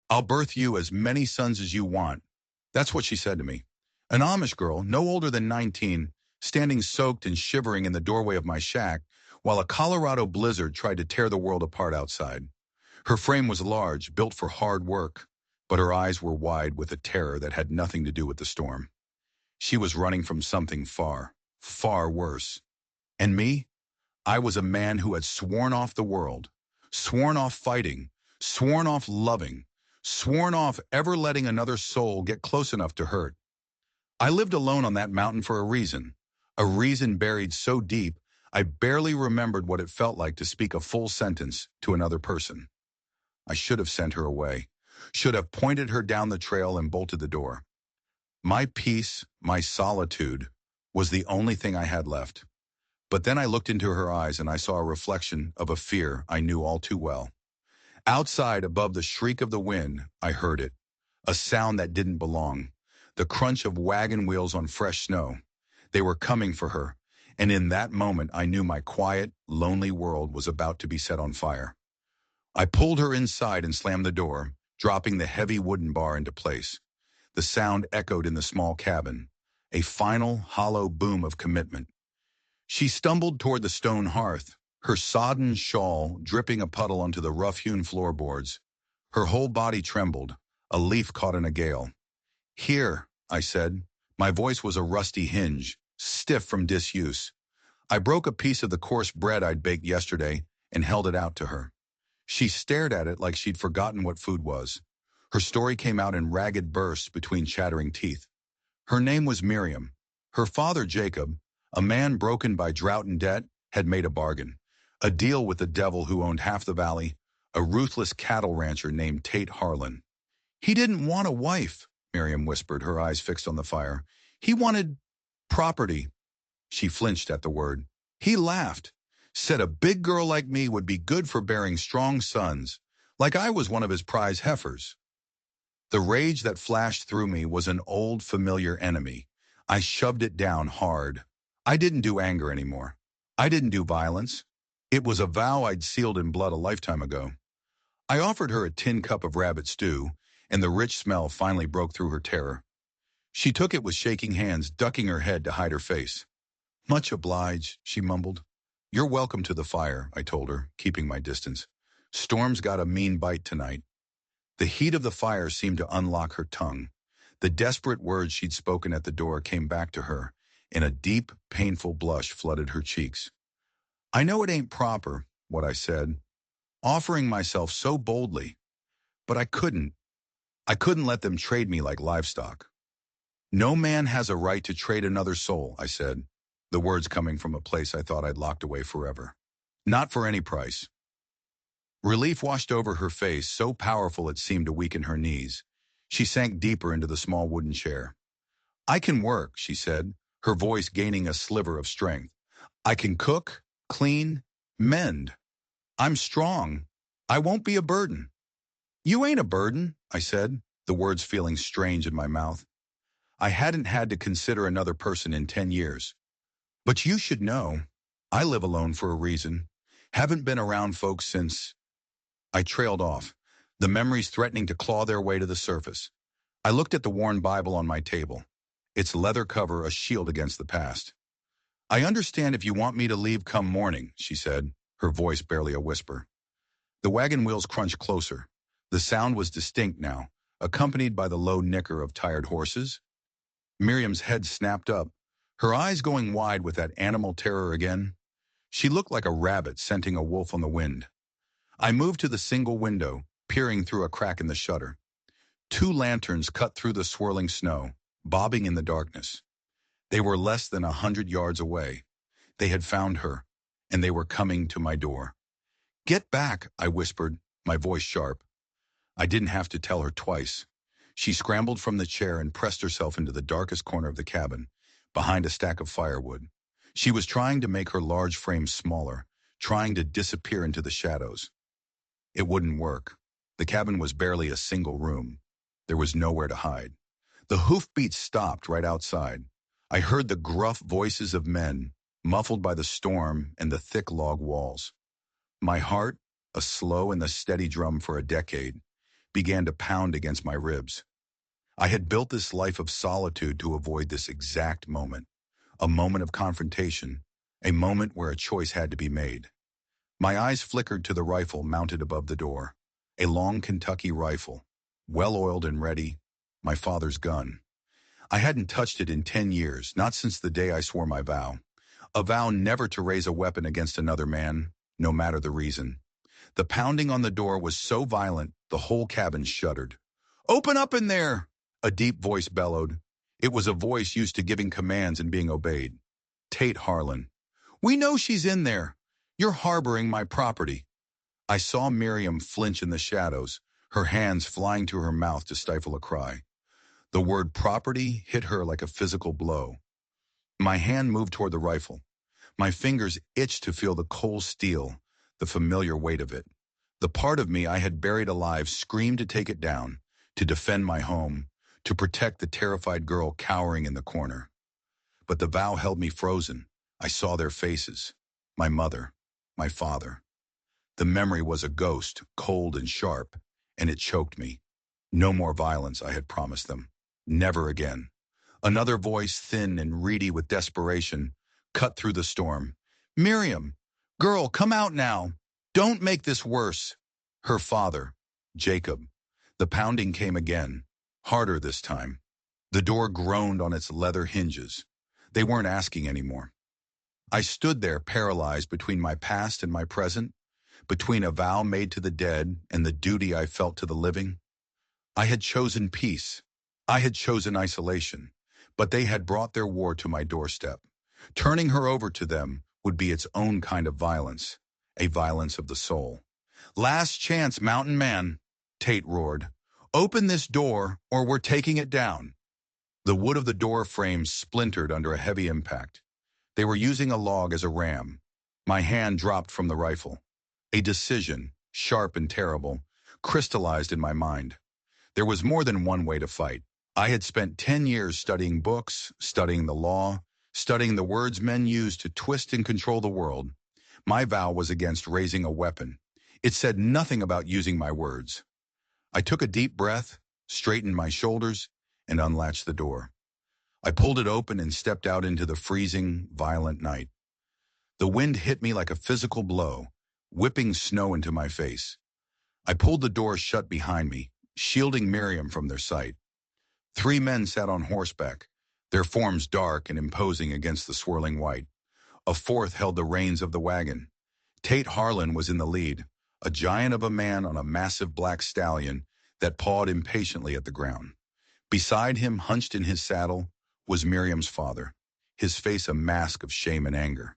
I'll birth you as many sons as you want. That's what she said to me. An Amish girl, no older than 19, standing soaked and shivering in the doorway of my shack, while a Colorado blizzard tried to tear the world apart outside. Her frame was large, built for hard work, but her eyes were wide with a terror that had nothing to do with the storm. She was running from something far, far worse. And me? I was a man who had sworn off the world, sworn off fighting, sworn off loving, sworn off ever letting another soul get close enough to hurt. I lived alone on that mountain for a reason buried so deep I barely remembered what it felt like to speak a full sentence to another person. I should have sent her away, should have pointed her down the trail and bolted the door. My peace, my solitude, was the only thing I had left. But then I looked into her eyes and I saw a reflection of a fear I knew all too well. Outside, above the shriek of the wind, I heard it. A sound that didn't belong. The crunch of wagon wheels on fresh snow. They were coming for her, and in that moment I knew my quiet, lonely world was about to be set on fire. I pulled her inside and slammed the door, dropping the heavy wooden bar into place. The sound echoed in the small cabin, a final, hollow boom of commitment. She stumbled toward the stone hearth, her sodden shawl dripping a puddle onto the rough-hewn floorboards. Her whole body trembled, a leaf caught in a gale. "Here," I said. My voice was a rusty hinge, stiff from disuse. I broke a piece of the coarse bread I'd baked yesterday and held it out to her. She stared at it like she'd forgotten what food was. Her story came out in ragged bursts between chattering teeth. Her name was Miriam. Her father, Jacob, a man broken by drought and debt, had made a bargain. A deal with the devil who owned half the valley, a ruthless cattle rancher named Tate Harlan. "He didn't want a wife," Miriam whispered, her eyes fixed on the fire. "He wanted property." She flinched at the word. "He laughed, said a big girl like me would be good for bearing strong sons, like I was one of his prize heifers." The rage that flashed through me was an old, familiar enemy. I shoved it down hard. I didn't do anger anymore. I didn't do violence. It was a vow I'd sealed in blood a lifetime ago. I offered her a tin cup of rabbit stew, and the rich smell finally broke through her terror. She took it with shaking hands, ducking her head to hide her face. "Much obliged," she mumbled. "You're welcome to the fire," I told her, keeping my distance. "Storm's got a mean bite tonight." The heat of the fire seemed to unlock her tongue. The desperate words she'd spoken at the door came back to her, and a deep, painful blush flooded her cheeks. "I know it ain't proper," what I said, offering myself so boldly, but I couldn't. I couldn't let them trade me like livestock. "No man has a right to trade another soul," I said, the words coming from a place I thought I'd locked away forever. "Not for any price." Relief washed over her face, so powerful it seemed to weaken her knees. She sank deeper into the small wooden chair. "I can work," she said, her voice gaining a sliver of strength. "I can cook, clean, mend. I'm strong. I won't be a burden." "You ain't a burden," I said, the words feeling strange in my mouth. I hadn't had to consider another person in 10 years. "But you should know. I live alone for a reason. Haven't been around folks since—" I trailed off, the memories threatening to claw their way to the surface. I looked at the worn Bible on my table, its leather cover a shield against the past. "I understand if you want me to leave come morning," she said, her voice barely a whisper. The wagon wheels crunched closer. The sound was distinct now, accompanied by the low nicker of tired horses. Miriam's head snapped up, her eyes going wide with that animal terror again. She looked like a rabbit scenting a wolf on the wind. I moved to the single window, peering through a crack in the shutter. Two lanterns cut through the swirling snow, bobbing in the darkness. They were less than 100 yards away. They had found her, and they were coming to my door. "Get back," I whispered, my voice sharp. I didn't have to tell her twice. She scrambled from the chair and pressed herself into the darkest corner of the cabin, behind a stack of firewood. She was trying to make her large frame smaller, trying to disappear into the shadows. It wouldn't work. The cabin was barely a single room. There was nowhere to hide. The hoofbeats stopped right outside. I heard the gruff voices of men, muffled by the storm and the thick log walls. My heart, a slow and the steady drum for a decade, began to pound against my ribs. I had built this life of solitude to avoid this exact moment, a moment of confrontation, a moment where a choice had to be made. My eyes flickered to the rifle mounted above the door, a long Kentucky rifle, well-oiled and ready, my father's gun. I hadn't touched it in 10 years, not since the day I swore my vow. A vow never to raise a weapon against another man, no matter the reason. The pounding on the door was so violent, the whole cabin shuddered. "Open up in there!" A deep voice bellowed. It was a voice used to giving commands and being obeyed. Tate Harlan. "We know she's in there. You're harboring my property." I saw Miriam flinch in the shadows, her hands flying to her mouth to stifle a cry. The word property hit her like a physical blow. My hand moved toward the rifle. My fingers itched to feel the cold steel, the familiar weight of it. The part of me I had buried alive screamed to take it down, to defend my home, to protect the terrified girl cowering in the corner. But the vow held me frozen. I saw their faces. My mother, my father. The memory was a ghost, cold and sharp, and it choked me. No more violence, I had promised them. Never again. Another voice, thin and reedy with desperation, cut through the storm. "Miriam, girl, come out now. Don't make this worse." Her father, Jacob. The pounding came again, harder this time. The door groaned on its leather hinges. They weren't asking anymore. I stood there paralyzed between my past and my present, between a vow made to the dead and the duty I felt to the living. I had chosen peace. I had chosen isolation, but they had brought their war to my doorstep. Turning her over to them would be its own kind of violence, a violence of the soul. "Last chance, mountain man," Tate roared. "Open this door or we're taking it down." The wood of the door frame splintered under a heavy impact. They were using a log as a ram. My hand dropped from the rifle. A decision, sharp and terrible, crystallized in my mind. There was more than one way to fight. I had spent 10 years studying books, studying the law, studying the words men use to twist and control the world. My vow was against raising a weapon. It said nothing about using my words. I took a deep breath, straightened my shoulders, and unlatched the door. I pulled it open and stepped out into the freezing, violent night. The wind hit me like a physical blow, whipping snow into my face. I pulled the door shut behind me, shielding Miriam from their sight. 3 men sat on horseback, their forms dark and imposing against the swirling white. A 4th held the reins of the wagon. Tate Harlan was in the lead, a giant of a man on a massive black stallion that pawed impatiently at the ground. Beside him, hunched in his saddle, was Miriam's father, his face a mask of shame and anger.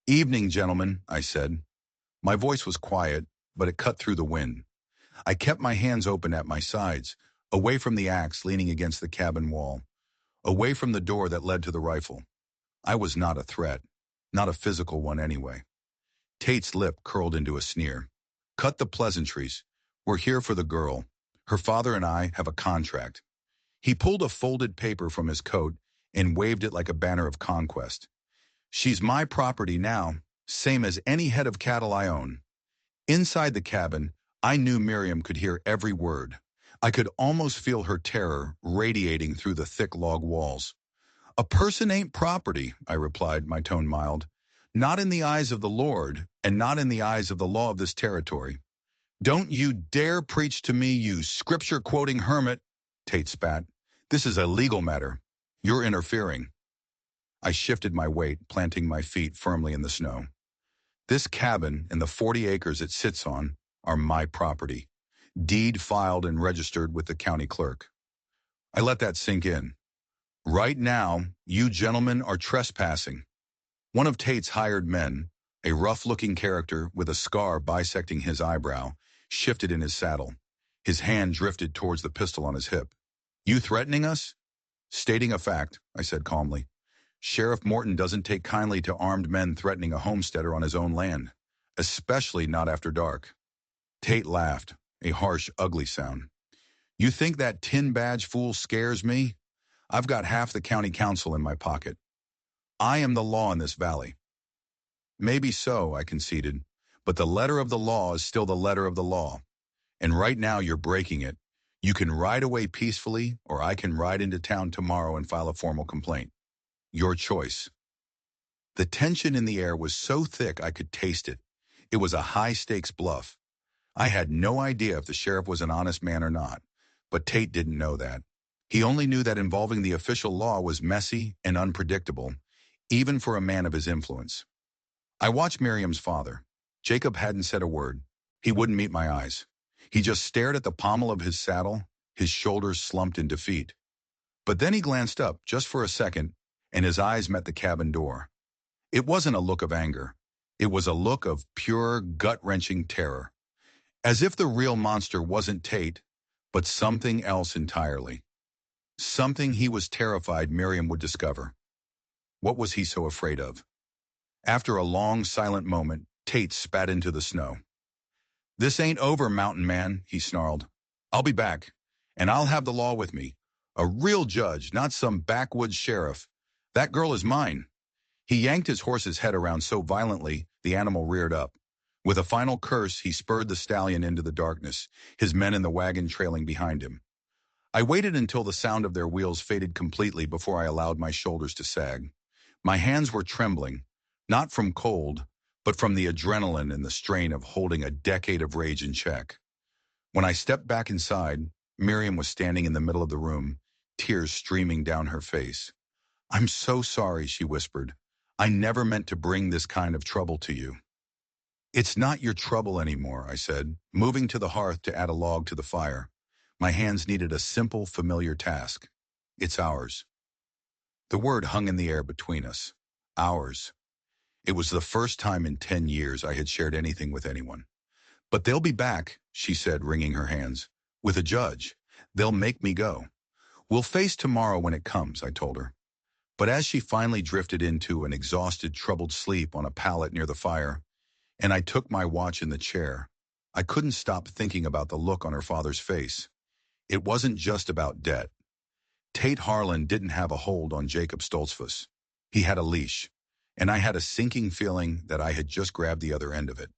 "Evening, gentlemen," I said. My voice was quiet, but it cut through the wind. I kept my hands open at my sides, away from the axe leaning against the cabin wall, away from the door that led to the rifle. I was not a threat, not a physical one anyway. Tate's lip curled into a sneer. "Cut the pleasantries. We're here for the girl. Her father and I have a contract." He pulled a folded paper from his coat and waved it like a banner of conquest. "She's my property now, same as any head of cattle I own." Inside the cabin, I knew Miriam could hear every word. I could almost feel her terror radiating through the thick log walls. "A person ain't property," I replied, my tone mild. "Not in the eyes of the Lord, and not in the eyes of the law of this territory." "Don't you dare preach to me, you scripture-quoting hermit," Tate spat. "This is a legal matter. You're interfering." I shifted my weight, planting my feet firmly in the snow. This cabin and the 40 acres it sits on are my property, deed filed and registered with the county clerk. I let that sink in. "Right now, you gentlemen are trespassing." One of Tate's hired men, a rough-looking character with a scar bisecting his eyebrow, shifted in his saddle. His hand drifted towards the pistol on his hip. "You threatening us?" "Stating a fact," I said calmly. "Sheriff Morton doesn't take kindly to armed men threatening a homesteader on his own land, especially not after dark." Tate laughed, a harsh, ugly sound. "You think that tin badge fool scares me? I've got half the county council in my pocket. I am the law in this valley." "Maybe so," I conceded, "but the letter of the law is still the letter of the law. And right now you're breaking it. You can ride away peacefully, or I can ride into town tomorrow and file a formal complaint. Your choice. The tension in the air was so thick I could taste it. It was a high-stakes bluff. I had no idea if the sheriff was an honest man or not, but Tate didn't know that. He only knew that involving the official law was messy and unpredictable, even for a man of his influence. I watched Miriam's father. Jacob hadn't said a word. He wouldn't meet my eyes. He just stared at the pommel of his saddle, his shoulders slumped in defeat. But then he glanced up, just for a second, and his eyes met the cabin door. It wasn't a look of anger. It was a look of pure, gut-wrenching terror. As if the real monster wasn't Tate, but something else entirely. Something he was terrified Miriam would discover. What was he so afraid of? After a long, silent moment, Tate spat into the snow. "This ain't over, mountain man," he snarled. "I'll be back, and I'll have the law with me. A real judge, not some backwoods sheriff. That girl is mine." He yanked his horse's head around so violently, the animal reared up. With a final curse, he spurred the stallion into the darkness, his men in the wagon trailing behind him. I waited until the sound of their wheels faded completely before I allowed my shoulders to sag. My hands were trembling, not from cold, but from the adrenaline and the strain of holding a decade of rage in check. When I stepped back inside, Miriam was standing in the middle of the room, tears streaming down her face. "I'm so sorry," she whispered. "I never meant to bring this kind of trouble to you." "It's not your trouble anymore," I said, moving to the hearth to add a log to the fire. My hands needed a simple, familiar task. "It's ours." The word hung in the air between us. Ours. It was the first time in 10 years I had shared anything with anyone. "But they'll be back," she said, wringing her hands. "With a judge. They'll make me go." "We'll face tomorrow when it comes," I told her. But as she finally drifted into an exhausted, troubled sleep on a pallet near the fire, and I took my watch in the chair, I couldn't stop thinking about the look on her father's face. It wasn't just about debt. Tate Harlan didn't have a hold on Jacob Stoltzfus. He had a leash, and I had a sinking feeling that I had just grabbed the other end of it.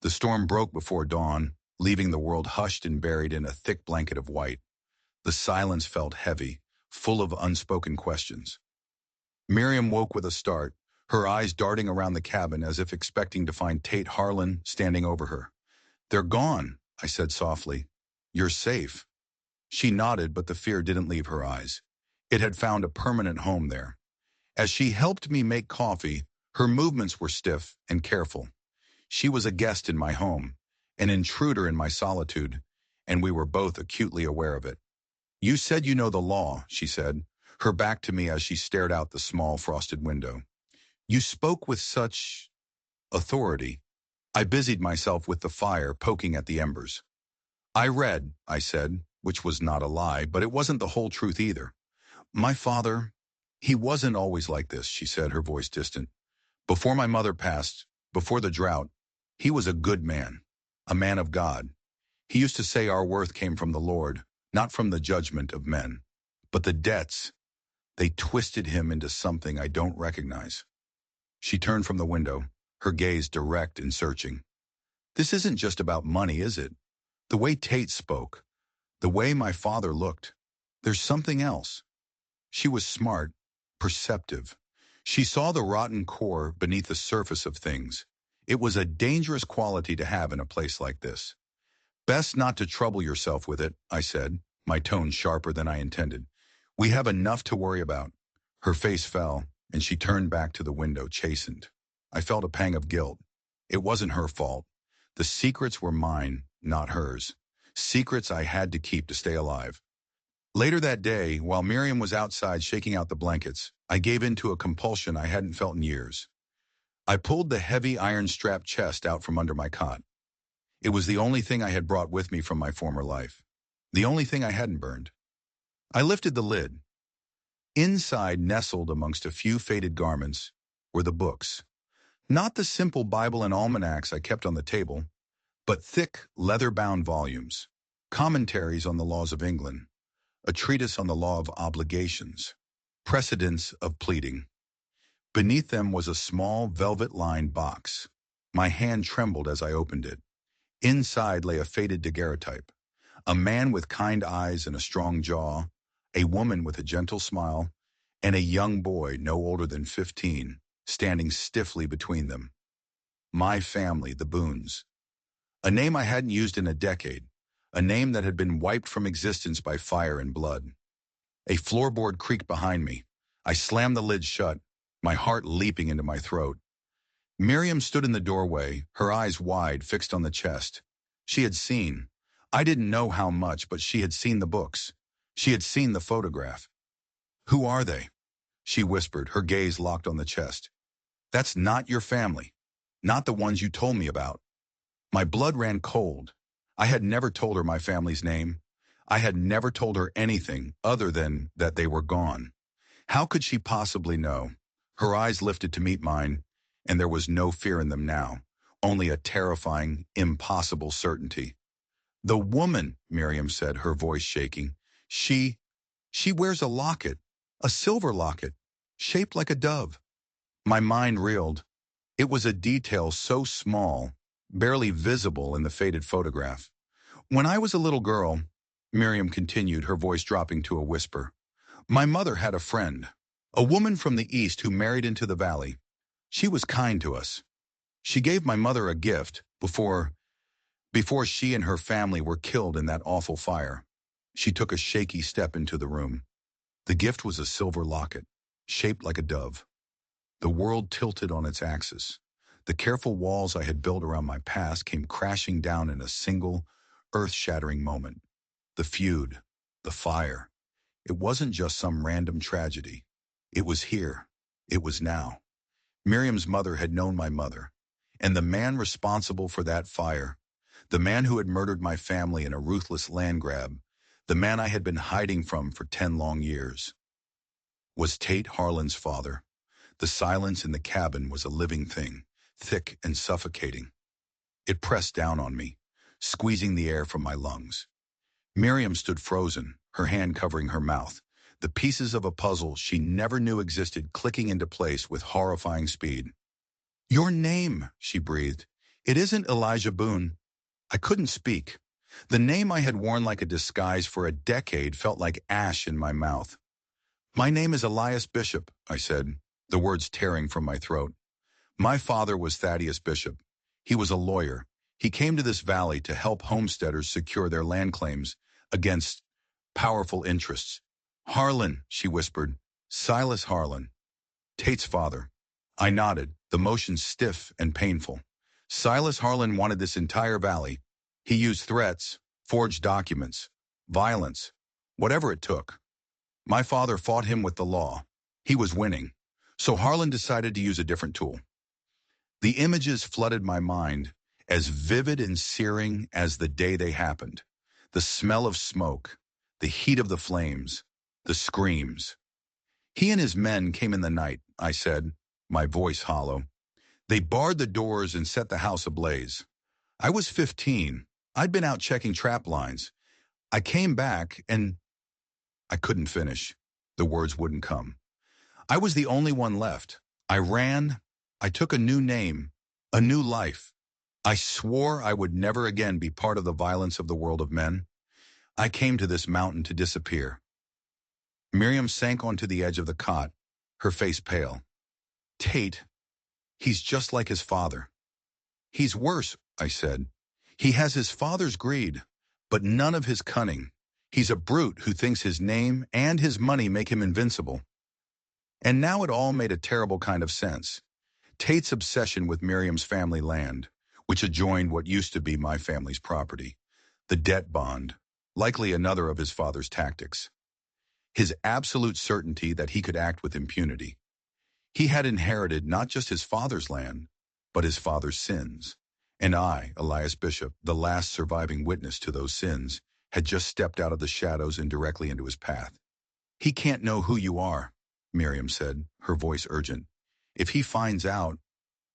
The storm broke before dawn, leaving the world hushed and buried in a thick blanket of white. The silence felt heavy, full of unspoken questions. Miriam woke with a start, her eyes darting around the cabin as if expecting to find Tate Harlan standing over her. "They're gone," I said softly. "You're safe." She nodded, but the fear didn't leave her eyes. It had found a permanent home there. As she helped me make coffee, her movements were stiff and careful. She was a guest in my home, an intruder in my solitude, and we were both acutely aware of it. "You said you know the law," she said, her back to me as she stared out the small frosted window. "You spoke with such authority." I busied myself with the fire, poking at the embers. "I read," I said, which was not a lie, but it wasn't the whole truth either. "My father, he wasn't always like this," she said, her voice distant. "Before my mother passed, before the drought, he was a good man, a man of God. He used to say our worth came from the Lord, not from the judgment of men. But the debts, they twisted him into something I don't recognize." She turned from the window, her gaze direct and searching. "This isn't just about money, is it? The way Tate spoke, the way my father looked. There's something else." She was smart, perceptive. She saw the rotten core beneath the surface of things. It was a dangerous quality to have in a place like this. "Best not to trouble yourself with it," I said, my tone sharper than I intended. "We have enough to worry about." Her face fell, and she turned back to the window, chastened. I felt a pang of guilt. It wasn't her fault. The secrets were mine, not hers. Secrets I had to keep to stay alive. Later that day, while Miriam was outside shaking out the blankets, I gave in to a compulsion I hadn't felt in years. I pulled the heavy iron-strapped chest out from under my cot. It was the only thing I had brought with me from my former life. The only thing I hadn't burned. I lifted the lid. Inside, nestled amongst a few faded garments, were the books. Not the simple Bible and almanacs I kept on the table, but thick, leather-bound volumes. Commentaries on the laws of England. A treatise on the law of obligations. Precedents of pleading. Beneath them was a small, velvet-lined box. My hand trembled as I opened it. Inside lay a faded daguerreotype, a man with kind eyes and a strong jaw, a woman with a gentle smile, and a young boy no older than 15, standing stiffly between them. My family, the Boones. A name I hadn't used in a decade, a name that had been wiped from existence by fire and blood. A floorboard creaked behind me. I slammed the lid shut, my heart leaping into my throat. Miriam stood in the doorway, her eyes wide, fixed on the chest. She had seen. I didn't know how much, but she had seen the books. She had seen the photograph. "Who are they?" she whispered, her gaze locked on the chest. "That's not your family. Not the ones you told me about." My blood ran cold. I had never told her my family's name. I had never told her anything other than that they were gone. How could she possibly know? Her eyes lifted to meet mine, and there was no fear in them now, only a terrifying, impossible certainty. "The woman," Miriam said, her voice shaking. She wears a locket, a silver locket, shaped like a dove." My mind reeled. It was a detail so small, barely visible in the faded photograph. "When I was a little girl," Miriam continued, her voice dropping to a whisper, "my mother had a friend, a woman from the East who married into the valley. She was kind to us. She gave my mother a gift before she and her family were killed in that awful fire." She took a shaky step into the room. The gift was a silver locket, shaped like a dove. The world tilted on its axis. The careful walls I had built around my past came crashing down in a single, earth-shattering moment. The feud, the fire. It wasn't just some random tragedy. It was here. It was now. Miriam's mother had known my mother, and the man responsible for that fire, the man who had murdered my family in a ruthless land grab, the man I had been hiding from for 10 long years, was Tate Harlan's father. The silence in the cabin was a living thing, thick and suffocating. It pressed down on me, squeezing the air from my lungs. Miriam stood frozen, her hand covering her mouth, the pieces of a puzzle she never knew existed clicking into place with horrifying speed. "Your name," she breathed. "It isn't Elijah Boone." I couldn't speak. The name I had worn like a disguise for a decade felt like ash in my mouth. "My name is Elias Bishop," I said, the words tearing from my throat. "My father was Thaddeus Bishop. He was a lawyer. He came to this valley to help homesteaders secure their land claims against powerful interests." "Harlan," she whispered. "Silas Harlan. Tate's father." I nodded, the motion stiff and painful. Silas Harlan wanted this entire valley. He used threats, forged documents, violence, whatever it took. My father fought him with the law. He was winning. So Harlan decided to use a different tool. The images flooded my mind, as vivid and searing as the day they happened. The smell of smoke, the heat of the flames, the screams. "He and his men came in the night," I said, my voice hollow. "They barred the doors and set the house ablaze. I was 15. I'd been out checking trap lines. I came back and—" I couldn't finish. The words wouldn't come. I was the only one left. I ran. I took a new name, a new life. I swore I would never again be part of the violence of the world of men. I came to this mountain to disappear." Miriam sank onto the edge of the cot, her face pale. "Tate, he's just like his father." "He's worse," I said. "He has his father's greed, but none of his cunning. He's a brute who thinks his name and his money make him invincible." And now it all made a terrible kind of sense. Tate's obsession with Miriam's family land, which adjoined what used to be my family's property. The debt bond, likely another of his father's tactics. His absolute certainty that he could act with impunity. He had inherited not just his father's land, but his father's sins. And I, Elias Bishop, the last surviving witness to those sins, had just stepped out of the shadows and directly into his path. "He can't know who you are," Miriam said, her voice urgent. "If he finds out—"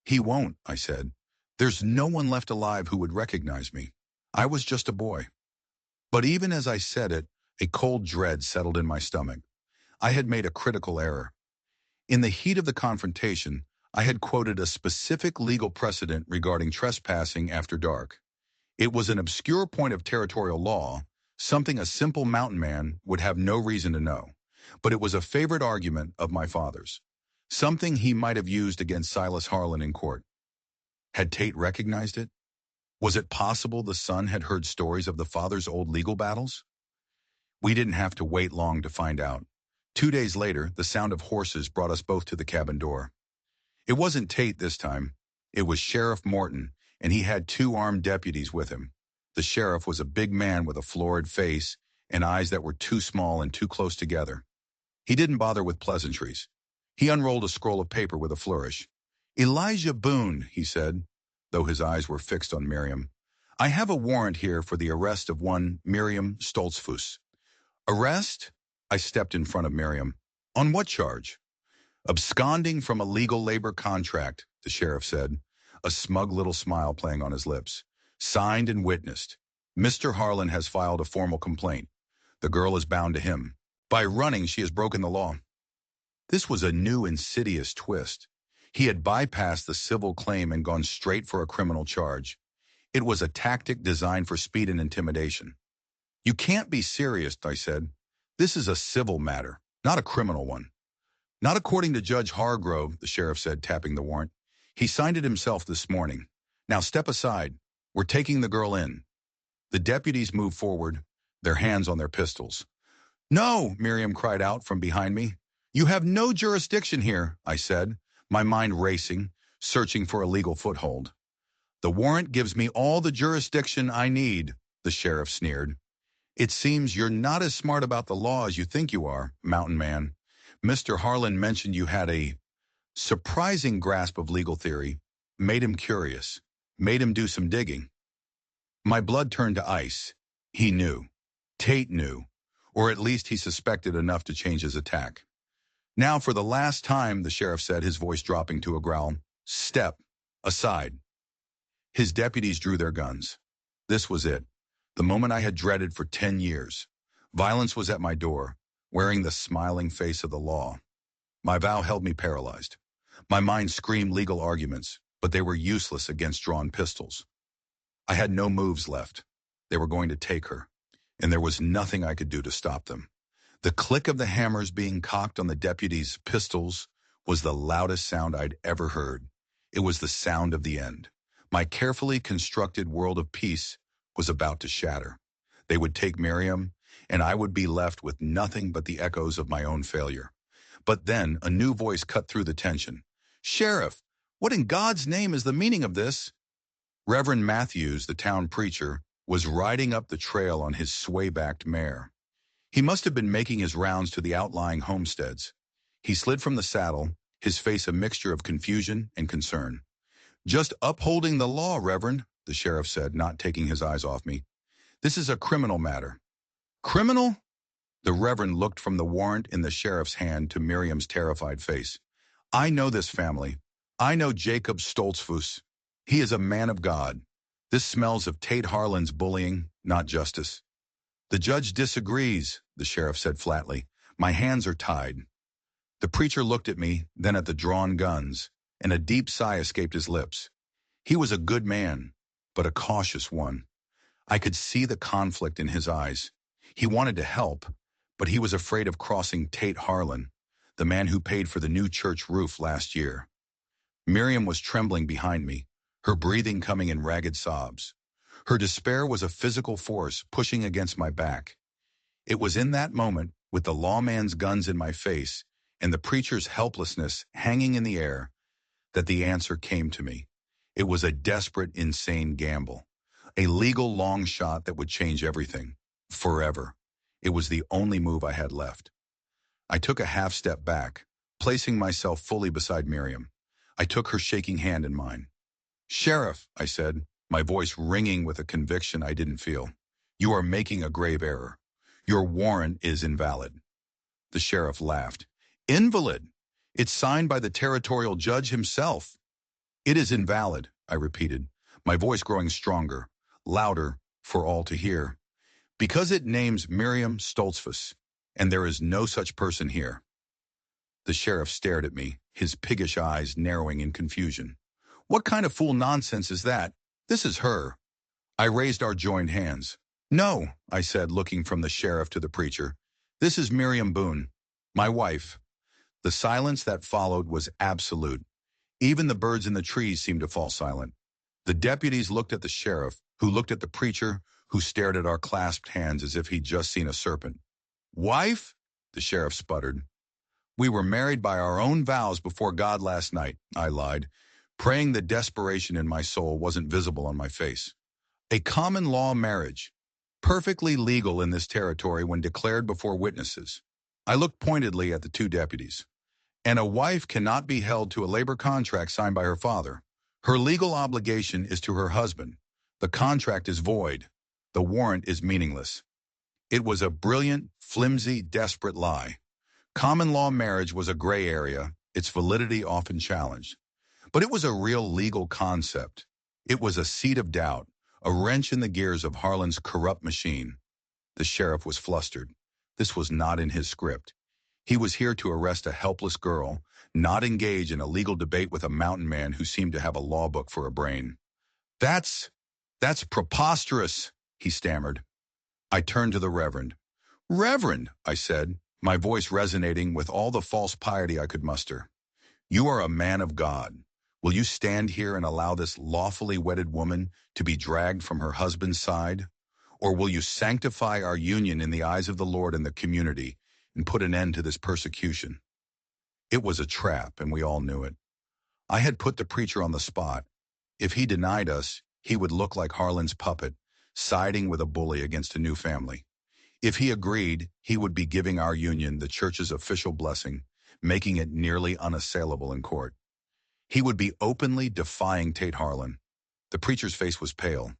"He won't," I said. "There's no one left alive who would recognize me. I was just a boy." But even as I said it, a cold dread settled in my stomach. I had made a critical error. In the heat of the confrontation, I had quoted a specific legal precedent regarding trespassing after dark. It was an obscure point of territorial law, something a simple mountain man would have no reason to know. But it was a favorite argument of my father's, something he might have used against Silas Harlan in court. Had Tate recognized it? Was it possible the son had heard stories of the father's old legal battles? We didn't have to wait long to find out. 2 days later, the sound of horses brought us both to the cabin door. It wasn't Tate this time. It was Sheriff Morton, and he had 2 armed deputies with him. The sheriff was a big man with a florid face and eyes that were too small and too close together. He didn't bother with pleasantries. He unrolled a scroll of paper with a flourish. "Elijah Boone," he said, though his eyes were fixed on Miriam. "I have a warrant here for the arrest of one Miriam Stoltzfus." "Arrest?" I stepped in front of Miriam. "On what charge?" "Absconding from a legal labor contract," the sheriff said, a smug little smile playing on his lips. "Signed and witnessed. Mr. Harlan has filed a formal complaint. The girl is bound to him. By running, she has broken the law." This was a new insidious twist. He had bypassed the civil claim and gone straight for a criminal charge. It was a tactic designed for speed and intimidation. "You can't be serious," I said. "This is a civil matter, not a criminal one." "Not according to Judge Hargrove," the sheriff said, tapping the warrant. "He signed it himself this morning. Now step aside. We're taking the girl in." The deputies moved forward, their hands on their pistols. "No," Miriam cried out from behind me. "You have no jurisdiction here," I said, my mind racing, searching for a legal foothold. "The warrant gives me all the jurisdiction I need," the sheriff sneered. "It seems you're not as smart about the law as you think you are, mountain man. Mr. Harlan mentioned you had a surprising grasp of legal theory, made him curious, made him do some digging." My blood turned to ice. He knew. Tate knew. Or at least he suspected enough to change his attack. "Now for the last time," the sheriff said, his voice dropping to a growl. "Step aside." His deputies drew their guns. This was it. The moment I had dreaded for 10 years. Violence was at my door, wearing the smiling face of the law. My vow held me paralyzed. My mind screamed legal arguments, but they were useless against drawn pistols. I had no moves left. They were going to take her, and there was nothing I could do to stop them. The click of the hammers being cocked on the deputies' pistols was the loudest sound I'd ever heard. It was the sound of the end. My carefully constructed world of peace was about to shatter. They would take Miriam, and I would be left with nothing but the echoes of my own failure. But then a new voice cut through the tension. "Sheriff, what in God's name is the meaning of this?" Reverend Matthews, the town preacher, was riding up the trail on his sway-backed mare. He must have been making his rounds to the outlying homesteads. He slid from the saddle, his face a mixture of confusion and concern. "Just upholding the law, Reverend," the sheriff said, not taking his eyes off me. "This is a criminal matter." "Criminal?" The Reverend looked from the warrant in the sheriff's hand to Miriam's terrified face. "I know this family. I know Jacob Stoltzfus. He is a man of God. This smells of Tate Harlan's bullying, not justice." "The judge disagrees," the sheriff said flatly. "My hands are tied." The preacher looked at me, then at the drawn guns, and a deep sigh escaped his lips. He was a good man, but a cautious one. I could see the conflict in his eyes. He wanted to help, but he was afraid of crossing Tate Harlan, the man who paid for the new church roof last year. Miriam was trembling behind me, her breathing coming in ragged sobs. Her despair was a physical force pushing against my back. It was in that moment, with the lawman's guns in my face and the preacher's helplessness hanging in the air, that the answer came to me. It was a desperate, insane gamble. A legal long shot that would change everything. Forever. It was the only move I had left. I took a half step back, placing myself fully beside Miriam. I took her shaking hand in mine. "Sheriff," I said, my voice ringing with a conviction I didn't feel, "you are making a grave error. Your warrant is invalid." The sheriff laughed. "Invalid? It's signed by the territorial judge himself." "It is invalid," I repeated, my voice growing stronger, louder for all to hear, "because it names Miriam Stoltzfus, and there is no such person here." The sheriff stared at me, his piggish eyes narrowing in confusion. "What kind of fool nonsense is that? This is her." I raised our joined hands. "No," I said, looking from the sheriff to the preacher. "This is Miriam Boone, my wife." The silence that followed was absolute. Even the birds in the trees seemed to fall silent. The deputies looked at the sheriff, who looked at the preacher, who stared at our clasped hands as if he'd just seen a serpent. "Wife?" the sheriff sputtered. "We were married by our own vows before God last night," I lied, praying the desperation in my soul wasn't visible on my face. "A common law marriage, perfectly legal in this territory when declared before witnesses." I looked pointedly at the two deputies. "And a wife cannot be held to a labor contract signed by her father. Her legal obligation is to her husband. The contract is void. The warrant is meaningless." It was a brilliant, flimsy, desperate lie. Common law marriage was a gray area, its validity often challenged. But it was a real legal concept. It was a seed of doubt, a wrench in the gears of Harlan's corrupt machine. The sheriff was flustered. This was not in his script. He was here to arrest a helpless girl, not engage in a legal debate with a mountain man who seemed to have a law book for a brain. That's preposterous," he stammered. I turned to the Reverend. "Reverend," I said, my voice resonating with all the false piety I could muster. "You are a man of God. Will you stand here and allow this lawfully wedded woman to be dragged from her husband's side? Or will you sanctify our union in the eyes of the Lord and the community and put an end to this persecution?" It was a trap, and we all knew it. I had put the preacher on the spot. If he denied us, he would look like Harlan's puppet, siding with a bully against a new family. If he agreed, he would be giving our union the church's official blessing, making it nearly unassailable in court. He would be openly defying Tate Harlan. The preacher's face was pale.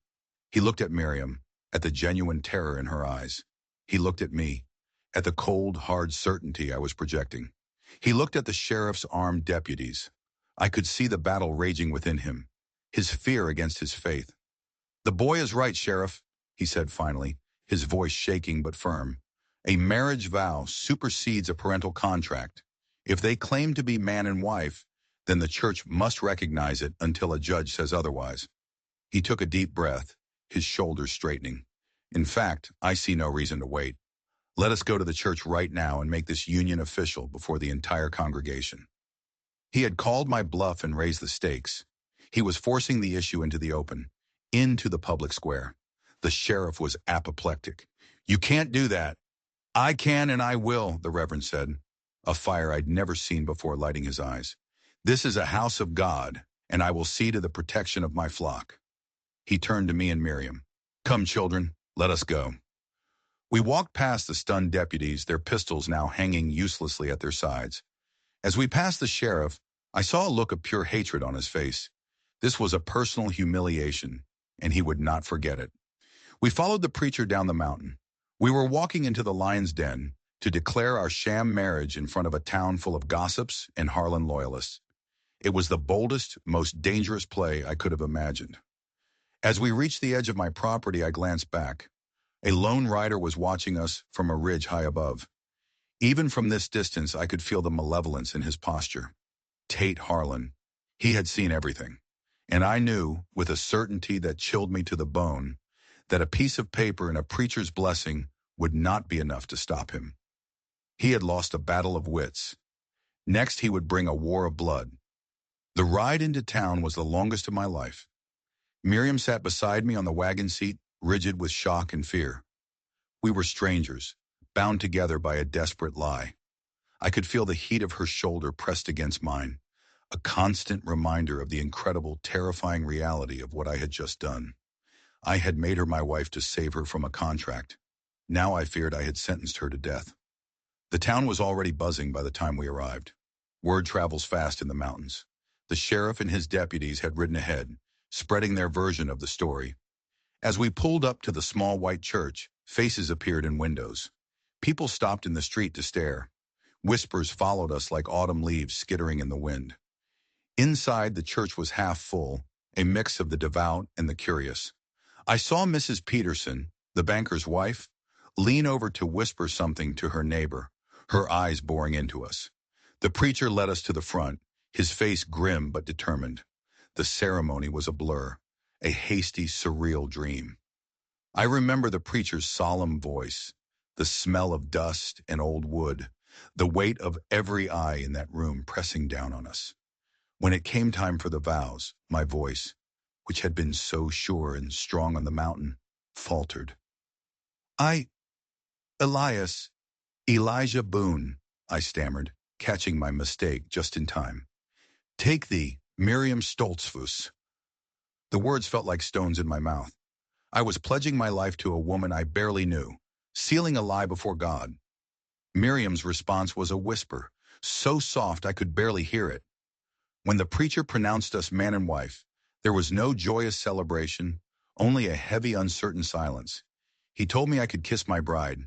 He looked at Miriam, at the genuine terror in her eyes. He looked at me, at the cold, hard certainty I was projecting. He looked at the sheriff's armed deputies. I could see the battle raging within him, his fear against his faith. "The boy is right, Sheriff," he said finally, his voice shaking but firm. "A marriage vow supersedes a parental contract. If they claim to be man and wife, then the church must recognize it until a judge says otherwise." He took a deep breath, his shoulders straightening. "In fact, I see no reason to wait. Let us go to the church right now and make this union official before the entire congregation." He had called my bluff and raised the stakes. He was forcing the issue into the open, into the public square. The sheriff was apoplectic. "You can't do that." "I can and I will," the Reverend said, a fire I'd never seen before lighting his eyes. "This is a house of God, and I will see to the protection of my flock." He turned to me and Miriam. "Come, children, let us go." We walked past the stunned deputies, their pistols now hanging uselessly at their sides. As we passed the sheriff, I saw a look of pure hatred on his face. This was a personal humiliation, and he would not forget it. We followed the preacher down the mountain. We were walking into the lion's den to declare our sham marriage in front of a town full of gossips and Harlan loyalists. It was the boldest, most dangerous play I could have imagined. As we reached the edge of my property, I glanced back. A lone rider was watching us from a ridge high above. Even from this distance, I could feel the malevolence in his posture. Tate Harlan. He had seen everything. And I knew, with a certainty that chilled me to the bone, that a piece of paper and a preacher's blessing would not be enough to stop him. He had lost a battle of wits. Next, he would bring a war of blood. The ride into town was the longest of my life. Miriam sat beside me on the wagon seat, rigid with shock and fear. We were strangers, bound together by a desperate lie. I could feel the heat of her shoulder pressed against mine, a constant reminder of the incredible, terrifying reality of what I had just done. I had made her my wife to save her from a contract. Now I feared I had sentenced her to death. The town was already buzzing by the time we arrived. Word travels fast in the mountains. The sheriff and his deputies had ridden ahead, spreading their version of the story. As we pulled up to the small white church, faces appeared in windows. People stopped in the street to stare. Whispers followed us like autumn leaves skittering in the wind. Inside, the church was half full, a mix of the devout and the curious. I saw Mrs. Peterson, the banker's wife, lean over to whisper something to her neighbor, her eyes boring into us. The preacher led us to the front, his face grim but determined. The ceremony was a blur. a hasty, surreal dream. I remember the preacher's solemn voice, the smell of dust and old wood, the weight of every eye in that room pressing down on us. When it came time for the vows, my voice, which had been so sure and strong on the mountain, faltered. I, Elias, Elijah Boone, I stammered, catching my mistake just in time. Take thee, Miriam Stoltzfus. The words felt like stones in my mouth. I was pledging my life to a woman I barely knew, sealing a lie before God. Miriam's response was a whisper, so soft I could barely hear it. When the preacher pronounced us man and wife, there was no joyous celebration, only a heavy, uncertain silence. He told me I could kiss my bride.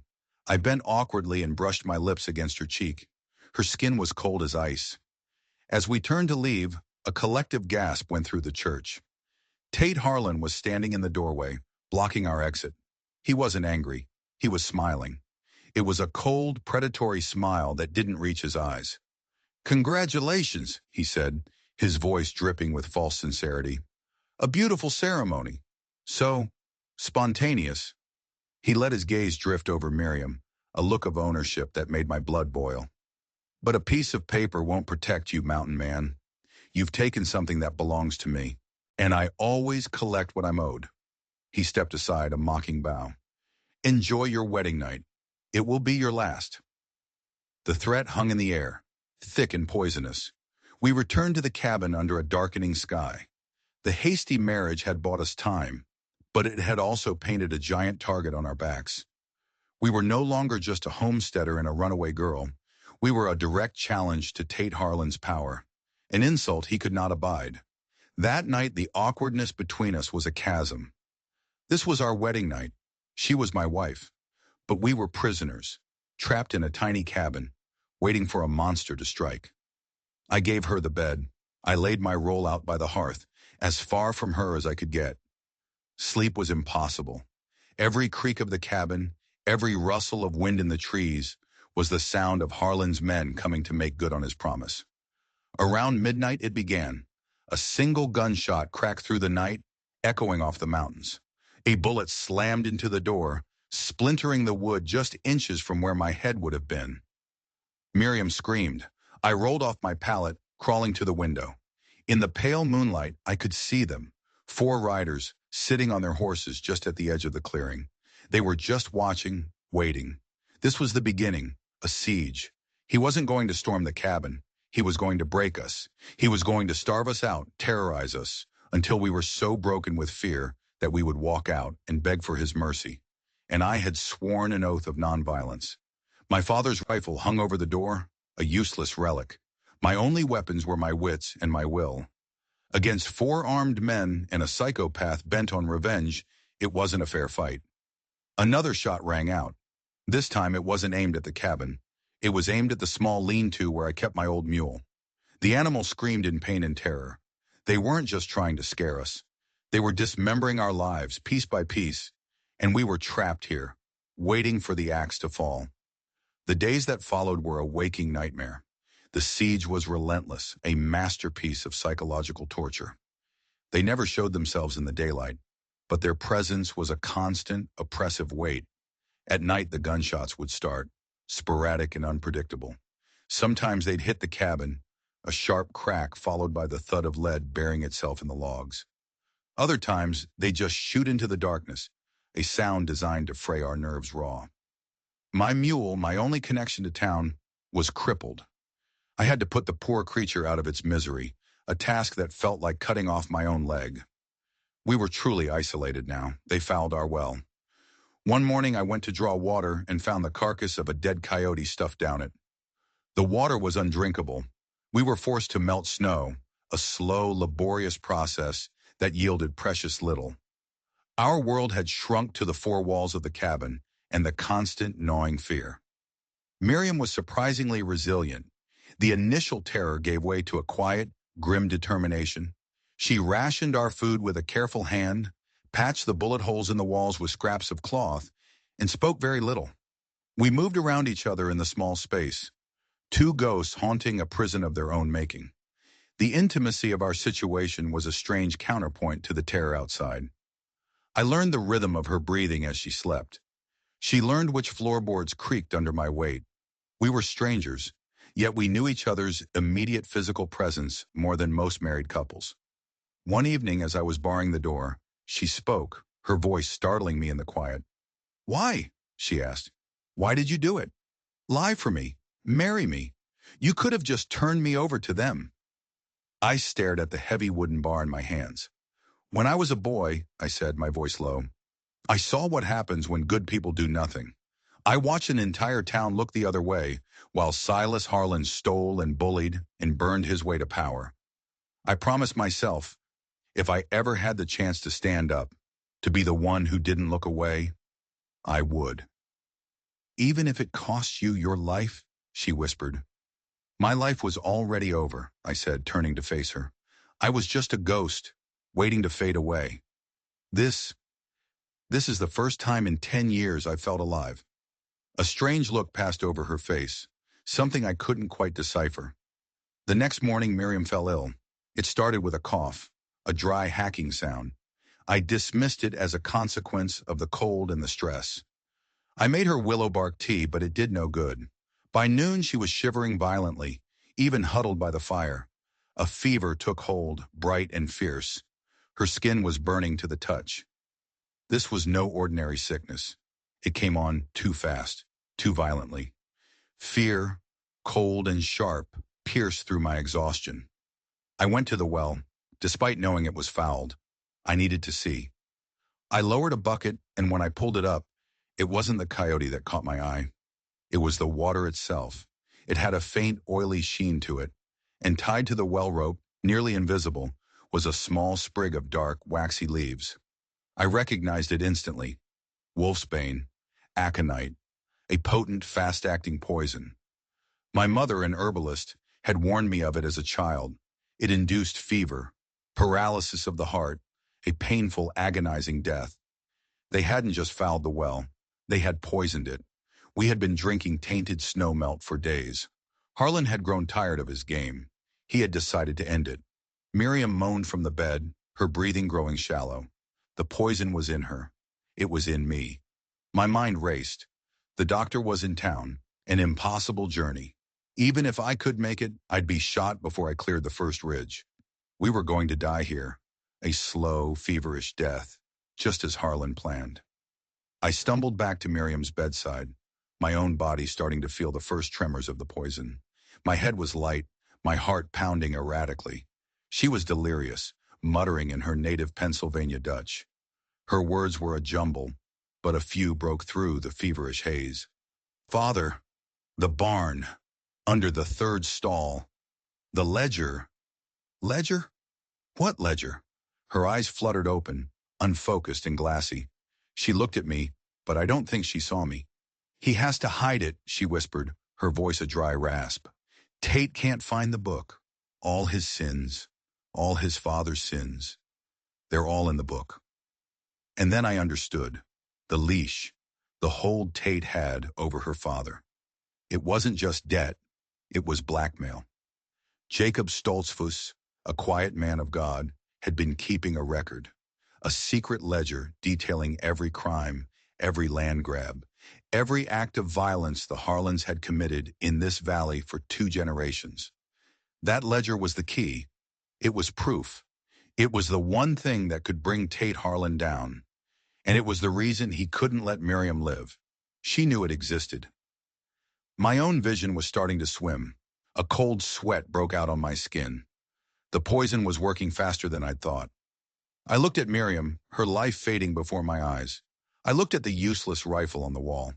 I bent awkwardly and brushed my lips against her cheek. Her skin was cold as ice. As we turned to leave, a collective gasp went through the church. Tate Harlan was standing in the doorway, blocking our exit. He wasn't angry. He was smiling. It was a cold, predatory smile that didn't reach his eyes. "Congratulations," he said, his voice dripping with false sincerity. "A beautiful ceremony. So spontaneous." He let his gaze drift over Miriam, a look of ownership that made my blood boil. "But a piece of paper won't protect you, mountain man. You've taken something that belongs to me, and I always collect what I'm owed." He stepped aside, a mocking bow. "Enjoy your wedding night. It will be your last." The threat hung in the air, thick and poisonous. We returned to the cabin under a darkening sky. The hasty marriage had bought us time, but it had also painted a giant target on our backs. We were no longer just a homesteader and a runaway girl. We were a direct challenge to Tate Harlan's power, an insult he could not abide. That night, the awkwardness between us was a chasm. This was our wedding night. She was my wife. But we were prisoners, trapped in a tiny cabin, waiting for a monster to strike. I gave her the bed. I laid my roll out by the hearth, as far from her as I could get. Sleep was impossible. Every creak of the cabin, every rustle of wind in the trees, was the sound of Harlan's men coming to make good on his promise. Around midnight it began. A single gunshot cracked through the night, echoing off the mountains. A bullet slammed into the door, splintering the wood just inches from where my head would have been. Miriam screamed. I rolled off my pallet, crawling to the window. In the pale moonlight, I could see them, 4 riders, sitting on their horses just at the edge of the clearing. They were just watching, waiting. This was the beginning, a siege. He wasn't going to storm the cabin. He was going to break us. He was going to starve us out, terrorize us, until we were so broken with fear that we would walk out and beg for his mercy. And I had sworn an oath of nonviolence. My father's rifle hung over the door, a useless relic. My only weapons were my wits and my will. Against 4 armed men and a psychopath bent on revenge, it wasn't a fair fight. Another shot rang out. This time it wasn't aimed at the cabin. It was aimed at the small lean-to where I kept my old mule. The animal screamed in pain and terror. They weren't just trying to scare us. They were dismembering our lives, piece by piece, and we were trapped here, waiting for the axe to fall. The days that followed were a waking nightmare. The siege was relentless, a masterpiece of psychological torture. They never showed themselves in the daylight, but their presence was a constant, oppressive weight. At night, the gunshots would start, sporadic and unpredictable. Sometimes they'd hit the cabin, a sharp crack followed by the thud of lead burying itself in the logs. Other times, they'd just shoot into the darkness, a sound designed to fray our nerves raw. My mule, my only connection to town, was crippled. I had to put the poor creature out of its misery, a task that felt like cutting off my own leg. We were truly isolated now. They fouled our well. One morning I went to draw water and found the carcass of a dead coyote stuffed down it. The water was undrinkable. We were forced to melt snow, a slow, laborious process that yielded precious little. Our world had shrunk to the 4 walls of the cabin and the constant gnawing fear. Miriam was surprisingly resilient. The initial terror gave way to a quiet, grim determination. She rationed our food with a careful hand, patched the bullet holes in the walls with scraps of cloth, and spoke very little. We moved around each other in the small space, 2 ghosts haunting a prison of their own making. The intimacy of our situation was a strange counterpoint to the terror outside. I learned the rhythm of her breathing as she slept. She learned which floorboards creaked under my weight. We were strangers, yet we knew each other's immediate physical presence more than most married couples. One evening as I was barring the door, she spoke, her voice startling me in the quiet. "Why?" she asked. "Why did you do it? Lie for me. Marry me. You could have just turned me over to them." I stared at the heavy wooden bar in my hands. "When I was a boy," I said, my voice low, "I saw what happens when good people do nothing. I watched an entire town look the other way while Silas Harlan stole and bullied and burned his way to power. I promised myself, if I ever had the chance to stand up, to be the one who didn't look away, I would." "Even if it costs you your life?" she whispered. "My life was already over," I said, turning to face her. "I was just a ghost, waiting to fade away. This, this is the first time in 10 years I felt alive." A strange look passed over her face, something I couldn't quite decipher. The next morning, Miriam fell ill. It started with a cough, a dry hacking sound. I dismissed it as a consequence of the cold and the stress. I made her willow bark tea, but it did no good. By noon, she was shivering violently, even huddled by the fire. A fever took hold, bright and fierce. Her skin was burning to the touch. This was no ordinary sickness. It came on too fast, too violently. Fear, cold and sharp, pierced through my exhaustion. I went to the well, despite knowing it was fouled. I needed to see. I lowered a bucket, and when I pulled it up, it wasn't the coyote that caught my eye. It was the water itself. It had a faint, oily sheen to it, and tied to the well rope, nearly invisible, was a small sprig of dark, waxy leaves. I recognized it instantly. Wolfsbane, aconite, a potent, fast-acting poison. My mother, an herbalist, had warned me of it as a child. It induced fever, paralysis of the heart, a painful, agonizing death. They hadn't just fouled the well. They had poisoned it. We had been drinking tainted snowmelt for days. Harlan had grown tired of his game. He had decided to end it. Miriam moaned from the bed, her breathing growing shallow. The poison was in her. It was in me. My mind raced. The doctor was in town. An impossible journey. Even if I could make it, I'd be shot before I cleared the first ridge. We were going to die here. A slow, feverish death, just as Harlan planned. I stumbled back to Miriam's bedside, my own body starting to feel the first tremors of the poison. My head was light, my heart pounding erratically. She was delirious, muttering in her native Pennsylvania Dutch. Her words were a jumble, but a few broke through the feverish haze. "Father, the barn, under the third stall, the ledger." "Ledger? What ledger?" Her eyes fluttered open, unfocused and glassy. She looked at me, but I don't think she saw me. "He has to hide it," she whispered, her voice a dry rasp. "Tate can't find the book. All his sins, all his father's sins, they're all in the book." And then I understood. The leash, the hold Tate had over her father. It wasn't just debt, it was blackmail. Jacob Stoltzfus, a quiet man of God, had been keeping a record. A secret ledger detailing every crime, every land grab, every act of violence the Harlans had committed in this valley for 2 generations. That ledger was the key. It was proof. It was the one thing that could bring Tate Harlan down. And it was the reason he couldn't let Miriam live. She knew it existed. My own vision was starting to swim. A cold sweat broke out on my skin. The poison was working faster than I'd thought. I looked at Miriam, her life fading before my eyes. I looked at the useless rifle on the wall.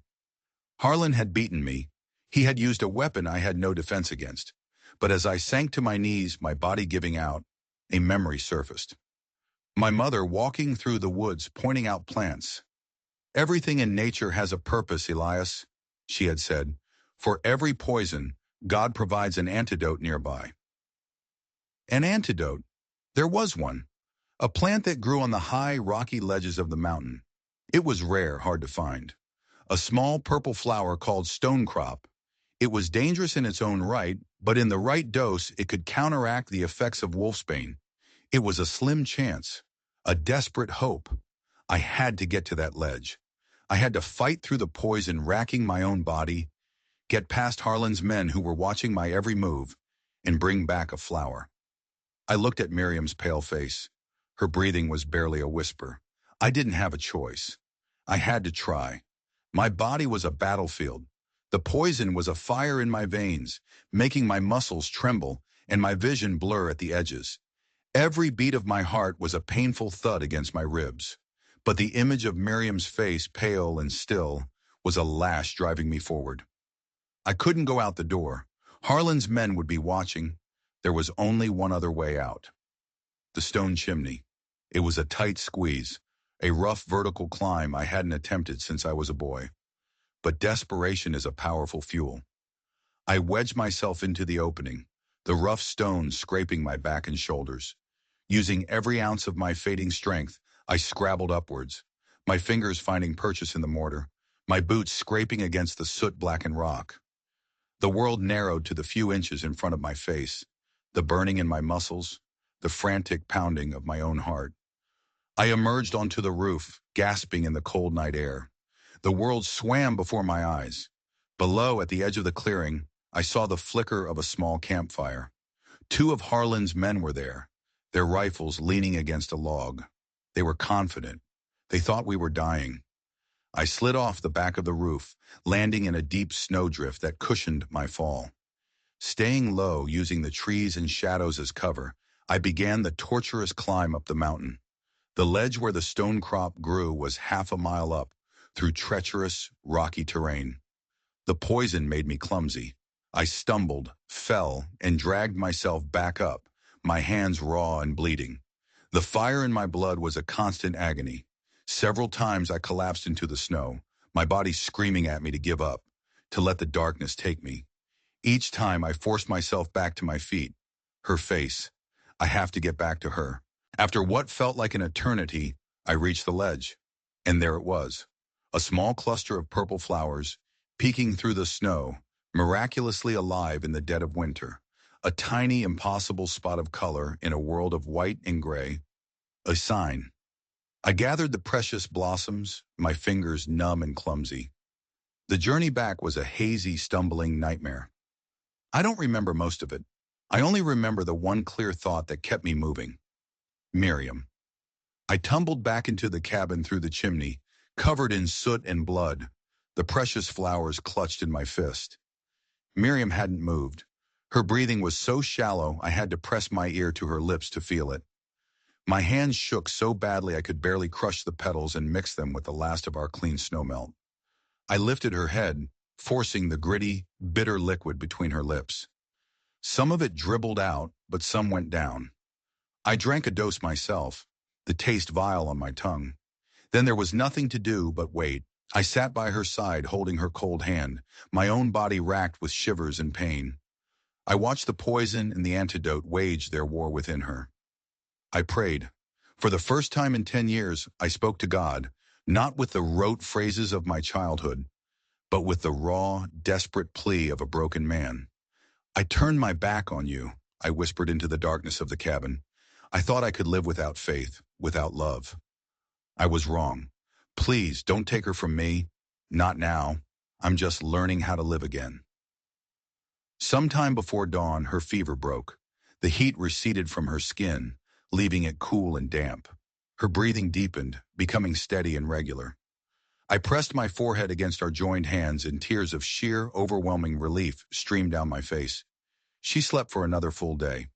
Harlan had beaten me. He had used a weapon I had no defense against. But as I sank to my knees, my body giving out, a memory surfaced. My mother walking through the woods, pointing out plants. "Everything in nature has a purpose, Elias," she had said. "For every poison, God provides an antidote nearby." An antidote. There was one. A plant that grew on the high, rocky ledges of the mountain. It was rare, hard to find. A small purple flower called stonecrop. It was dangerous in its own right, but in the right dose, it could counteract the effects of wolfsbane. It was a slim chance, a desperate hope. I had to get to that ledge. I had to fight through the poison racking my own body, get past Harlan's men who were watching my every move, and bring back a flower. I looked at Miriam's pale face. Her breathing was barely a whisper. I didn't have a choice. I had to try. My body was a battlefield. The poison was a fire in my veins, making my muscles tremble and my vision blur at the edges. Every beat of my heart was a painful thud against my ribs. But the image of Miriam's face, pale and still, was a lash driving me forward. I couldn't go out the door. Harlan's men would be watching. There was only one other way out. The stone chimney. It was a tight squeeze, a rough vertical climb I hadn't attempted since I was a boy. But desperation is a powerful fuel. I wedged myself into the opening, the rough stones scraping my back and shoulders. Using every ounce of my fading strength, I scrabbled upwards, my fingers finding purchase in the mortar, my boots scraping against the soot-blackened rock. The world narrowed to the few inches in front of my face, the burning in my muscles, the frantic pounding of my own heart. I emerged onto the roof, gasping in the cold night air. The world swam before my eyes. Below, at the edge of the clearing, I saw the flicker of a small campfire. Two of Harlan's men were there, their rifles leaning against a log. They were confident. They thought we were dying. I slid off the back of the roof, landing in a deep snowdrift that cushioned my fall. Staying low, using the trees and shadows as cover, I began the torturous climb up the mountain. The ledge where the stone crop grew was half a mile up, through treacherous, rocky terrain. The poison made me clumsy. I stumbled, fell, and dragged myself back up, my hands raw and bleeding. The fire in my blood was a constant agony. Several times I collapsed into the snow, my body screaming at me to give up, to let the darkness take me. Each time I forced myself back to my feet. Her face. I have to get back to her. After what felt like an eternity, I reached the ledge. And there it was. A small cluster of purple flowers, peeking through the snow, miraculously alive in the dead of winter. A tiny, impossible spot of color in a world of white and gray. A sign. I gathered the precious blossoms, my fingers numb and clumsy. The journey back was a hazy, stumbling nightmare. I don't remember most of it. I only remember the one clear thought that kept me moving. Miriam. I tumbled back into the cabin through the chimney, covered in soot and blood, the precious flowers clutched in my fist. Miriam hadn't moved. Her breathing was so shallow I had to press my ear to her lips to feel it. My hands shook so badly I could barely crush the petals and mix them with the last of our clean snowmelt. I lifted her head, forcing the gritty, bitter liquid between her lips. Some of it dribbled out, but some went down. I drank a dose myself, the taste vile on my tongue. Then there was nothing to do but wait. I sat by her side holding her cold hand, my own body racked with shivers and pain. I watched the poison and the antidote wage their war within her. I prayed. For the first time in 10 years, I spoke to God, not with the rote phrases of my childhood, but with the raw, desperate plea of a broken man. I turned my back on you, I whispered into the darkness of the cabin. I thought I could live without faith, without love. I was wrong. Please, don't take her from me. Not now. I'm just learning how to live again. Sometime before dawn, her fever broke. The heat receded from her skin, leaving it cool and damp. Her breathing deepened, becoming steady and regular. I pressed my forehead against our joined hands and tears of sheer, overwhelming relief streamed down my face. She slept for another full day.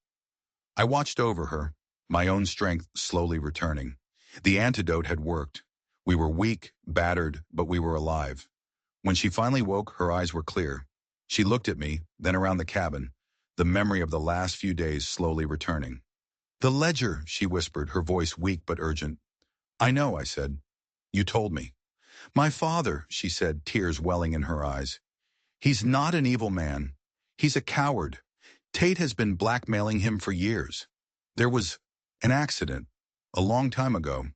I watched over her, my own strength slowly returning. The antidote had worked. We were weak, battered, but we were alive. When she finally woke, her eyes were clear. She looked at me, then around the cabin, the memory of the last few days slowly returning. "The ledger," she whispered, her voice weak but urgent. "I know," I said. "You told me." "My father," she said, tears welling in her eyes. "He's not an evil man. He's a coward. Tate has been blackmailing him for years. There was an accident a long time ago.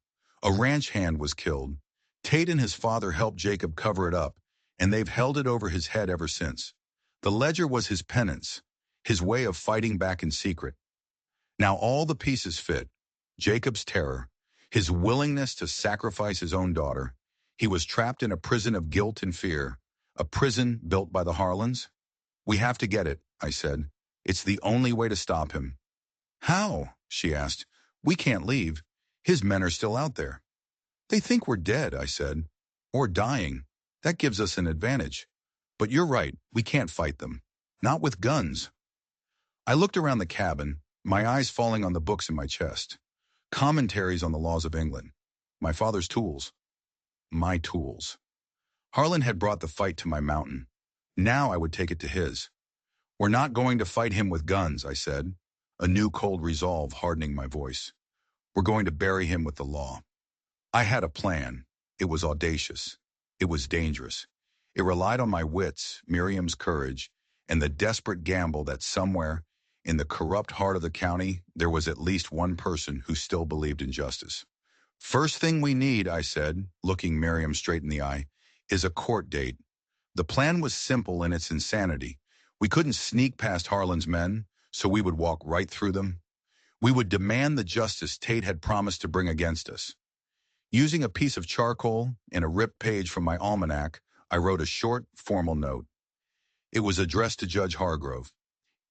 A ranch hand was killed. Tate and his father helped Jacob cover it up, and they've held it over his head ever since. The ledger was his penance, his way of fighting back in secret. Now all the pieces fit. Jacob's terror, his willingness to sacrifice his own daughter. He was trapped in a prison of guilt and fear, a prison built by the Harlans. We have to get it, I said. It's the only way to stop him. How? She asked. We can't leave. His men are still out there. They think we're dead, I said. Or dying. That gives us an advantage. But you're right, we can't fight them. Not with guns. I looked around the cabin, my eyes falling on the books in my chest. Commentaries on the laws of England. My father's tools. My tools. Harlan had brought the fight to my mountain. Now I would take it to his. We're not going to fight him with guns, I said, a new cold resolve hardening my voice. We're going to bury him with the law. I had a plan. It was audacious. It was dangerous. It relied on my wits, Miriam's courage, and the desperate gamble that somewhere, in the corrupt heart of the county, there was at least one person who still believed in justice. First thing we need, I said, looking Miriam straight in the eye, is a court date. The plan was simple in its insanity. We couldn't sneak past Harlan's men, so we would walk right through them. We would demand the justice Tate had promised to bring against us. Using a piece of charcoal and a ripped page from my almanac, I wrote a short, formal note. It was addressed to Judge Hargrove.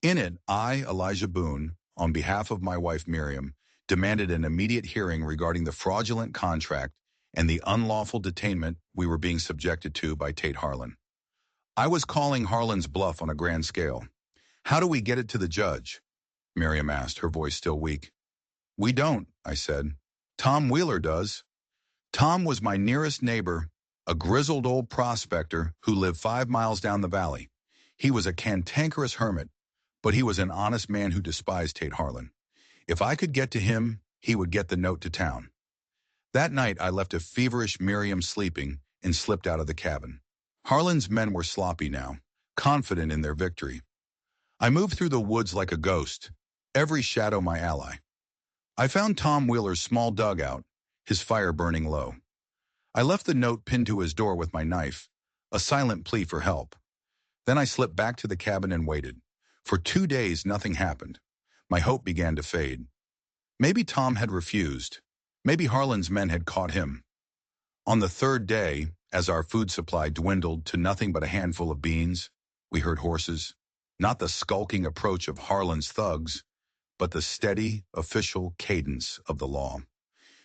In it, I, Elijah Boone, on behalf of my wife Miriam, demanded an immediate hearing regarding the fraudulent contract and the unlawful detainment we were being subjected to by Tate Harlan. I was calling Harlan's bluff on a grand scale. How do we get it to the judge? Miriam asked, her voice still weak. We don't, I said. Tom Wheeler does. Tom was my nearest neighbor, a grizzled old prospector who lived 5 miles down the valley. He was a cantankerous hermit, but he was an honest man who despised Tate Harlan. If I could get to him, he would get the note to town. That night, I left a feverish Miriam sleeping and slipped out of the cabin. Harlan's men were sloppy now, confident in their victory. I moved through the woods like a ghost, every shadow my ally. I found Tom Wheeler's small dugout, his fire burning low. I left the note pinned to his door with my knife, a silent plea for help. Then I slipped back to the cabin and waited. For 2 days, nothing happened. My hope began to fade. Maybe Tom had refused. Maybe Harlan's men had caught him. On the 3rd day, as our food supply dwindled to nothing but a handful of beans, we heard horses. Not the skulking approach of Harlan's thugs, but the steady, official cadence of the law.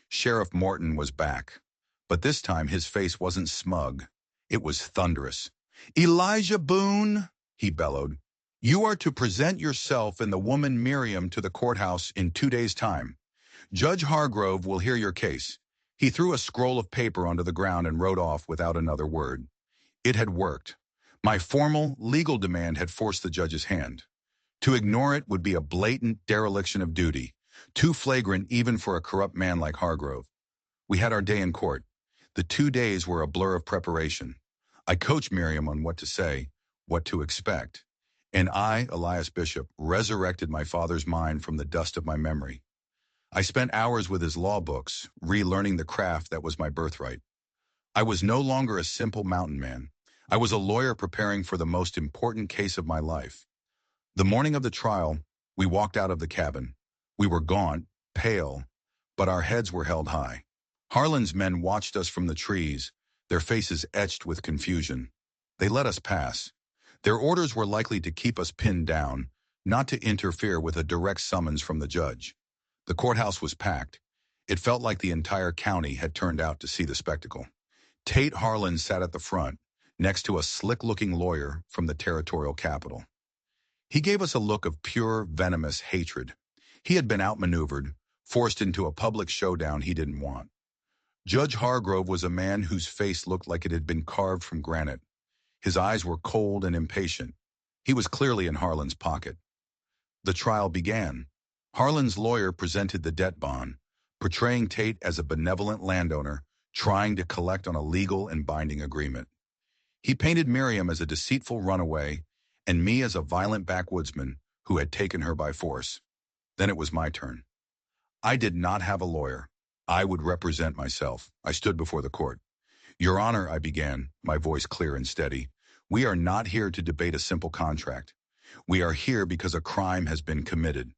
Sheriff Morton was back, but this time his face wasn't smug. It was thunderous. Elijah Boone, he bellowed, you are to present yourself and the woman Miriam to the courthouse in 2 days' time. Judge Hargrove will hear your case. He threw a scroll of paper onto the ground and rode off without another word. It had worked. My formal, legal demand had forced the judge's hand. To ignore it would be a blatant dereliction of duty, too flagrant even for a corrupt man like Hargrove. We had our day in court. The 2 days were a blur of preparation. I coached Miriam on what to say, what to expect. And I, Elias Bishop, resurrected my father's mind from the dust of my memory. I spent hours with his law books, relearning the craft that was my birthright. I was no longer a simple mountain man. I was a lawyer preparing for the most important case of my life. The morning of the trial, we walked out of the cabin. We were gaunt, pale, but our heads were held high. Harlan's men watched us from the trees, their faces etched with confusion. They let us pass. Their orders were likely to keep us pinned down, not to interfere with a direct summons from the judge. The courthouse was packed. It felt like the entire county had turned out to see the spectacle. Tate Harlan sat at the front, next to a slick-looking lawyer from the territorial capital. He gave us a look of pure, venomous hatred. He had been outmaneuvered, forced into a public showdown he didn't want. Judge Hargrove was a man whose face looked like it had been carved from granite. His eyes were cold and impatient. He was clearly in Harlan's pocket. The trial began. Harlan's lawyer presented the debt bond, portraying Tate as a benevolent landowner trying to collect on a legal and binding agreement. He painted Miriam as a deceitful runaway and me as a violent backwoodsman who had taken her by force. Then it was my turn. I did not have a lawyer. I would represent myself. I stood before the court. Your Honor, I began, my voice clear and steady, We are not here to debate a simple contract. We are here because a crime has been committed.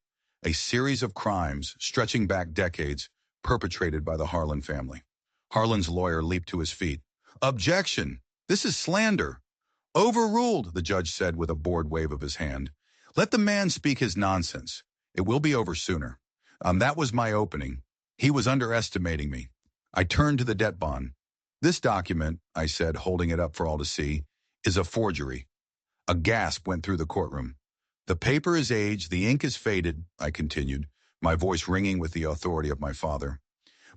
A series of crimes stretching back decades perpetrated by the Harlan family. Harlan's lawyer leaped to his feet. Objection! This is slander. Overruled, the judge said with a bored wave of his hand. Let the man speak his nonsense. It will be over sooner. That was my opening. He was underestimating me. I turned to the debt bond. This document, I said, holding it up for all to see, is a forgery. A gasp went through the courtroom. The paper is aged, the ink is faded, I continued, my voice ringing with the authority of my father.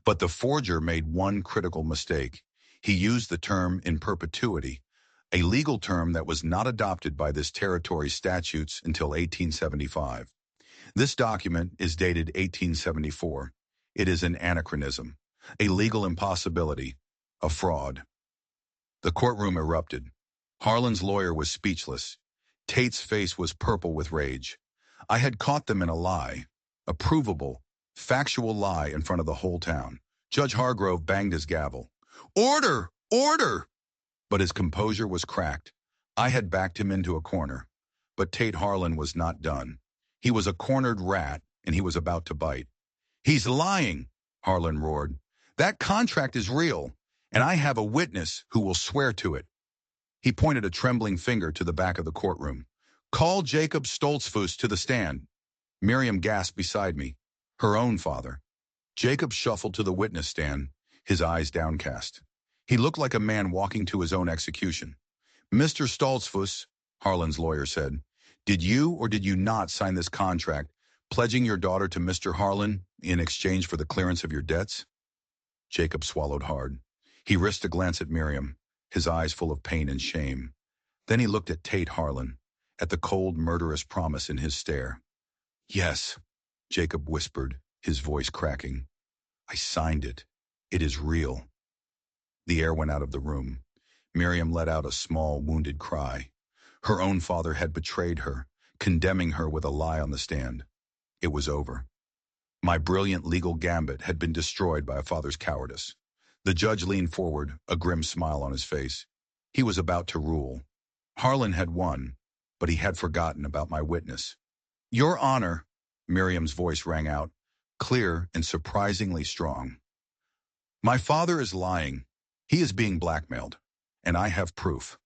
But the forger made one critical mistake. He used the term in perpetuity, a legal term that was not adopted by this territory's statutes until 1875. This document is dated 1874. It is an anachronism, a legal impossibility, a fraud. The courtroom erupted. Harlan's lawyer was speechless. Tate's face was purple with rage. I had caught them in a lie, a provable, factual lie in front of the whole town. Judge Hargrove banged his gavel. Order! Order! But his composure was cracked. I had backed him into a corner. But Tate Harlan was not done. He was a cornered rat, and he was about to bite. He's lying, Harlan roared. That contract is real, and I have a witness who will swear to it. He pointed a trembling finger to the back of the courtroom. Call Jacob Stoltzfus to the stand. Miriam gasped beside me. Her own father. Jacob shuffled to the witness stand, his eyes downcast. He looked like a man walking to his own execution. Mr. Stoltzfus, Harlan's lawyer said, did you or did you not sign this contract, pledging your daughter to Mr. Harlan in exchange for the clearance of your debts? Jacob swallowed hard. He risked a glance at Miriam, his eyes full of pain and shame. Then he looked at Tate Harlan, at the cold, murderous promise in his stare. Yes, Jacob whispered, his voice cracking. I signed it. It is real. The air went out of the room. Miriam let out a small, wounded cry. Her own father had betrayed her, condemning her with a lie on the stand. It was over. My brilliant legal gambit had been destroyed by a father's cowardice. The judge leaned forward, a grim smile on his face. He was about to rule. Harlan had won, but he had forgotten about my witness. Your Honor, Miriam's voice rang out, clear and surprisingly strong. My father is lying. He is being blackmailed, and I have proof.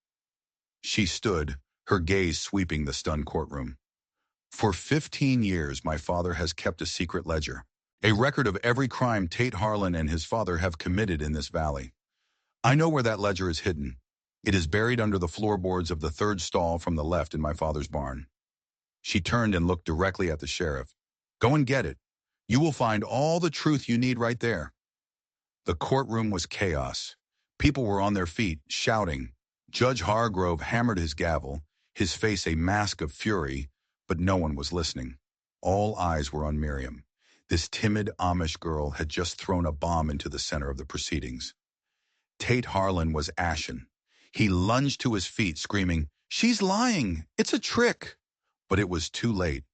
She stood, her gaze sweeping the stunned courtroom. For 15 years, my father has kept a secret ledger, a record of every crime Tate Harlan and his father have committed in this valley. I know where that ledger is hidden. It is buried under the floorboards of the third stall from the left in my father's barn. She turned and looked directly at the sheriff. Go and get it. You will find all the truth you need right there. The courtroom was chaos. People were on their feet, shouting. Judge Hargrove hammered his gavel, his face a mask of fury, but no one was listening. All eyes were on Miriam. This timid Amish girl had just thrown a bomb into the center of the proceedings. Tate Harlan was ashen. He lunged to his feet, screaming, She's lying! It's a trick! But it was too late.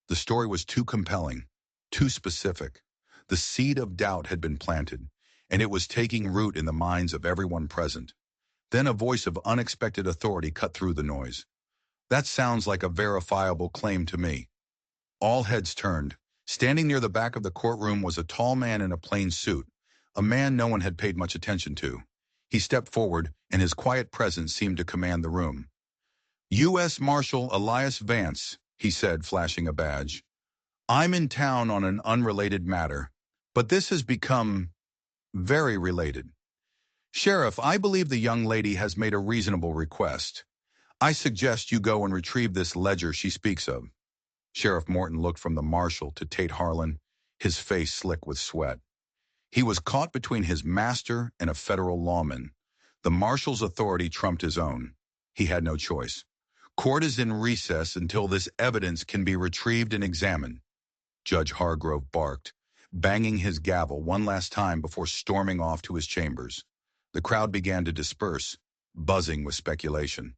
The story was too compelling, too specific. The seed of doubt had been planted, and it was taking root in the minds of everyone present. Then a voice of unexpected authority cut through the noise. That sounds like a verifiable claim to me. All heads turned. Standing near the back of the courtroom was a tall man in a plain suit, a man no one had paid much attention to. He stepped forward, and his quiet presence seemed to command the room. U.S. Marshal Elias Vance, he said, flashing a badge. I'm in town on an unrelated matter, but this has become very related. Sheriff, I believe the young lady has made a reasonable request. I suggest you go and retrieve this ledger she speaks of. Sheriff Morton looked from the marshal to Tate Harlan, his face slick with sweat. He was caught between his master and a federal lawman. The marshal's authority trumped his own. He had no choice. Court is in recess until this evidence can be retrieved and examined. Judge Hargrove barked, banging his gavel one last time before storming off to his chambers. The crowd began to disperse, buzzing with speculation.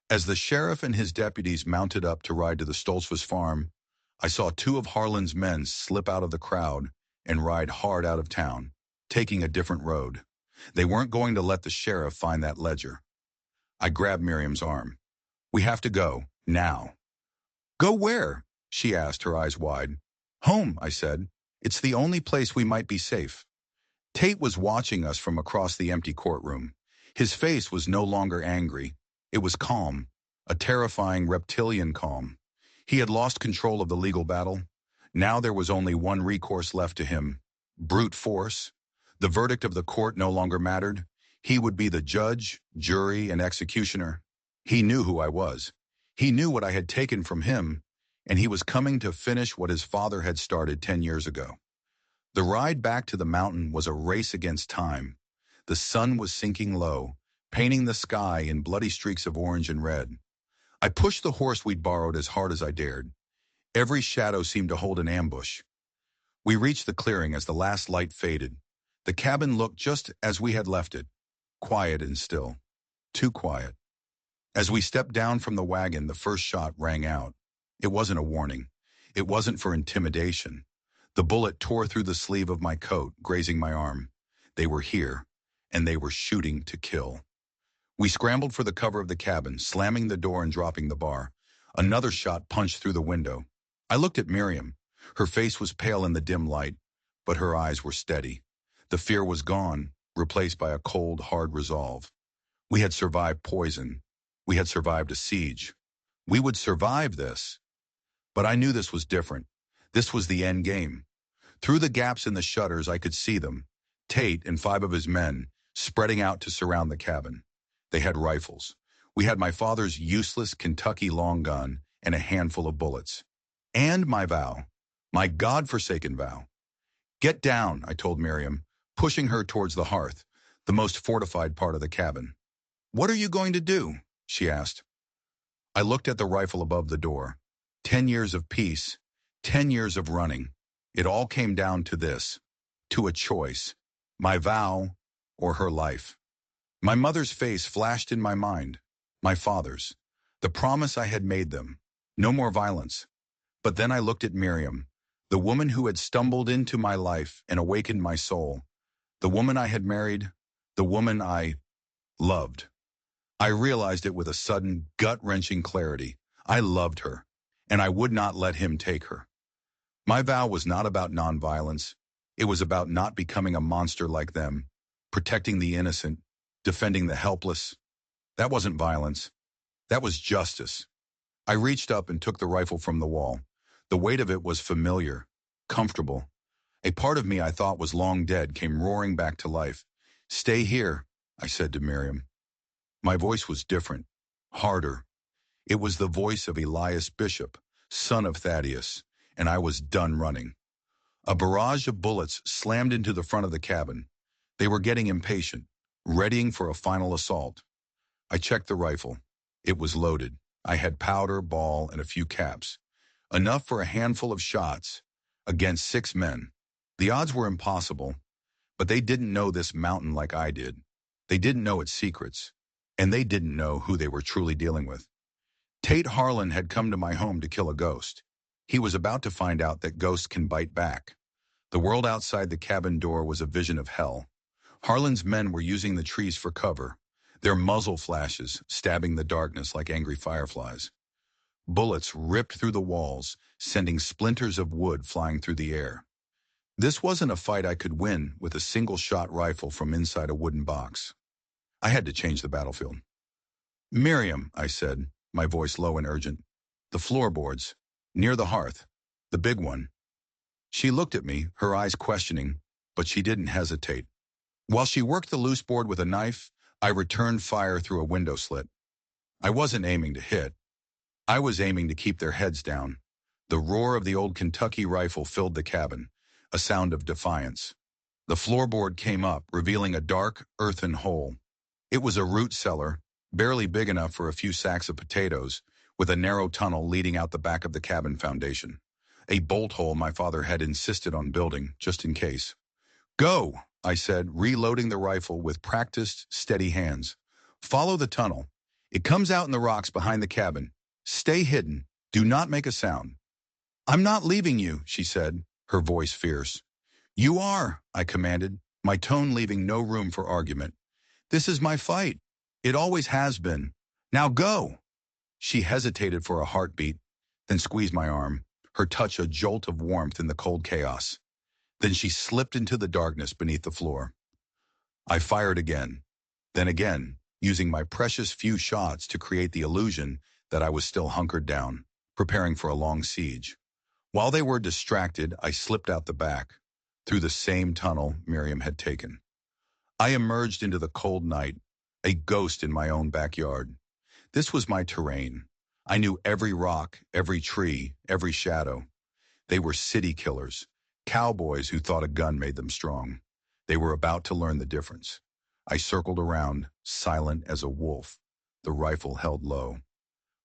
As the sheriff and his deputies mounted up to ride to the Stoltzfus farm, I saw two of Harlan's men slip out of the crowd and ride hard out of town, taking a different road. They weren't going to let the sheriff find that ledger. I grabbed Miriam's arm. We have to go, now. Go where? She asked, her eyes wide. Home, I said. It's the only place we might be safe. Tate was watching us from across the empty courtroom. His face was no longer angry. It was calm, a terrifying reptilian calm. He had lost control of the legal battle. Now there was only one recourse left to him: brute force. The verdict of the court no longer mattered. He would be the judge, jury, and executioner. He knew who I was. He knew what I had taken from him, and he was coming to finish what his father had started 10 years ago. The ride back to the mountain was a race against time. The sun was sinking low, painting the sky in bloody streaks of orange and red. I pushed the horse we'd borrowed as hard as I dared. Every shadow seemed to hold an ambush. We reached the clearing as the last light faded. The cabin looked just as we had left it, quiet and still. Too quiet. As we stepped down from the wagon, the first shot rang out. It wasn't a warning. It wasn't for intimidation. The bullet tore through the sleeve of my coat, grazing my arm. They were here, and they were shooting to kill. We scrambled for the cover of the cabin, slamming the door and dropping the bar. Another shot punched through the window. I looked at Miriam. Her face was pale in the dim light, but her eyes were steady. The fear was gone, replaced by a cold, hard resolve. We had survived poison. We had survived a siege. We would survive this. But I knew this was different. This was the end game. Through the gaps in the shutters, I could see them. Tate and 5 of his men, spreading out to surround the cabin. They had rifles. We had my father's useless Kentucky long gun and a handful of bullets. And my vow. My God-forsaken vow. Get down, I told Miriam, pushing her towards the hearth, the most fortified part of the cabin. What are you going to do? She asked. I looked at the rifle above the door. 10 years of peace, 10 years of running. It all came down to this, to a choice, my vow or her life. My mother's face flashed in my mind, my father's, the promise I had made them, no more violence. But then I looked at Miriam, the woman who had stumbled into my life and awakened my soul, the woman I had married, the woman I loved. I realized it with a sudden, gut-wrenching clarity. I loved her, and I would not let him take her. My vow was not about nonviolence. It was about not becoming a monster like them, protecting the innocent, defending the helpless. That wasn't violence. That was justice. I reached up and took the rifle from the wall. The weight of it was familiar, comfortable. A part of me I thought was long dead came roaring back to life. Stay here, I said to Miriam. My voice was different, harder. It was the voice of Elias Bishop, son of Thaddeus, and I was done running. A barrage of bullets slammed into the front of the cabin. They were getting impatient, readying for a final assault. I checked the rifle. It was loaded. I had powder, ball, and a few caps. Enough for a handful of shots against 6 men. The odds were impossible, but they didn't know this mountain like I did. They didn't know its secrets, and they didn't know who they were truly dealing with. Tate Harlan had come to my home to kill a ghost. He was about to find out that ghosts can bite back. The world outside the cabin door was a vision of hell. Harlan's men were using the trees for cover, their muzzle flashes stabbing the darkness like angry fireflies. Bullets ripped through the walls, sending splinters of wood flying through the air. This wasn't a fight I could win with a single-shot rifle from inside a wooden box. I had to change the battlefield. Miriam, I said, my voice low and urgent. The floorboards, near the hearth, the big one. She looked at me, her eyes questioning, but she didn't hesitate. While she worked the loose board with a knife, I returned fire through a window slit. I wasn't aiming to hit. I was aiming to keep their heads down. The roar of the old Kentucky rifle filled the cabin, a sound of defiance. The floorboard came up, revealing a dark, earthen hole. It was a root cellar, barely big enough for a few sacks of potatoes, with a narrow tunnel leading out the back of the cabin foundation. A bolt hole my father had insisted on building, just in case. Go, I said, reloading the rifle with practiced, steady hands. Follow the tunnel. It comes out in the rocks behind the cabin. Stay hidden. Do not make a sound. I'm not leaving you, she said, her voice fierce. You are, I commanded, my tone leaving no room for argument. This is my fight. It always has been. Now go. She hesitated for a heartbeat, then squeezed my arm, her touch a jolt of warmth in the cold chaos. Then she slipped into the darkness beneath the floor. I fired again, then again, using my precious few shots to create the illusion that I was still hunkered down, preparing for a long siege. While they were distracted, I slipped out the back, through the same tunnel Miriam had taken. I emerged into the cold night, a ghost in my own backyard. This was my terrain. I knew every rock, every tree, every shadow. They were city killers, cowboys who thought a gun made them strong. They were about to learn the difference. I circled around, silent as a wolf, the rifle held low.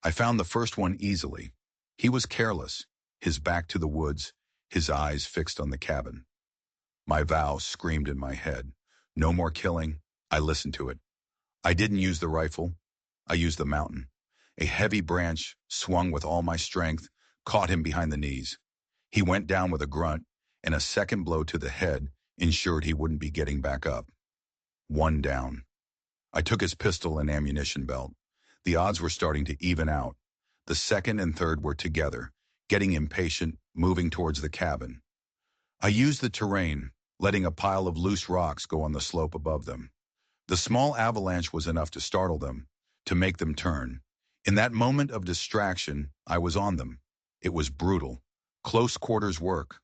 I found the first one easily. He was careless, his back to the woods, his eyes fixed on the cabin. My vow screamed in my head. No more killing. I listened to it. I didn't use the rifle. I used the mountain. A heavy branch, swung with all my strength, caught him behind the knees. He went down with a grunt, and a second blow to the head ensured he wouldn't be getting back up. One down. I took his pistol and ammunition belt. The odds were starting to even out. The second and third were together, getting impatient, moving towards the cabin. I used the terrain, letting a pile of loose rocks go on the slope above them. The small avalanche was enough to startle them, to make them turn. In that moment of distraction, I was on them. It was brutal. Close quarters work.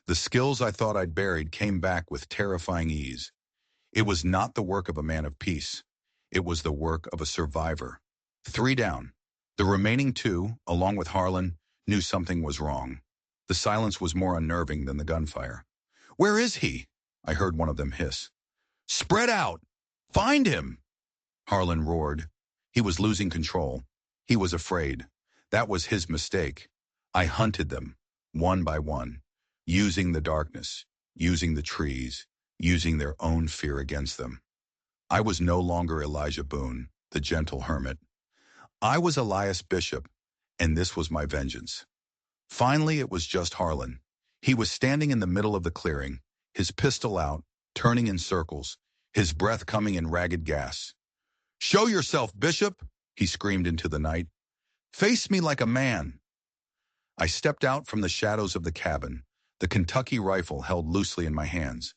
The skills I thought I'd buried came back with terrifying ease. It was not the work of a man of peace. It was the work of a survivor. 3 down. The remaining 2, along with Harlan, knew something was wrong. The silence was more unnerving than the gunfire. "Where is he?" I heard one of them hiss. "Spread out! Find him!" Harlan roared. He was losing control. He was afraid. That was his mistake. I hunted them, one by one, using the darkness, using the trees, using their own fear against them. I was no longer Elijah Boone, the gentle hermit. I was Elias Bishop, and this was my vengeance. Finally, it was just Harlan. He was standing in the middle of the clearing, his pistol out, turning in circles, his breath coming in ragged gasps. "Show yourself, Bishop!" he screamed into the night. "Face me like a man!" I stepped out from the shadows of the cabin, the Kentucky rifle held loosely in my hands.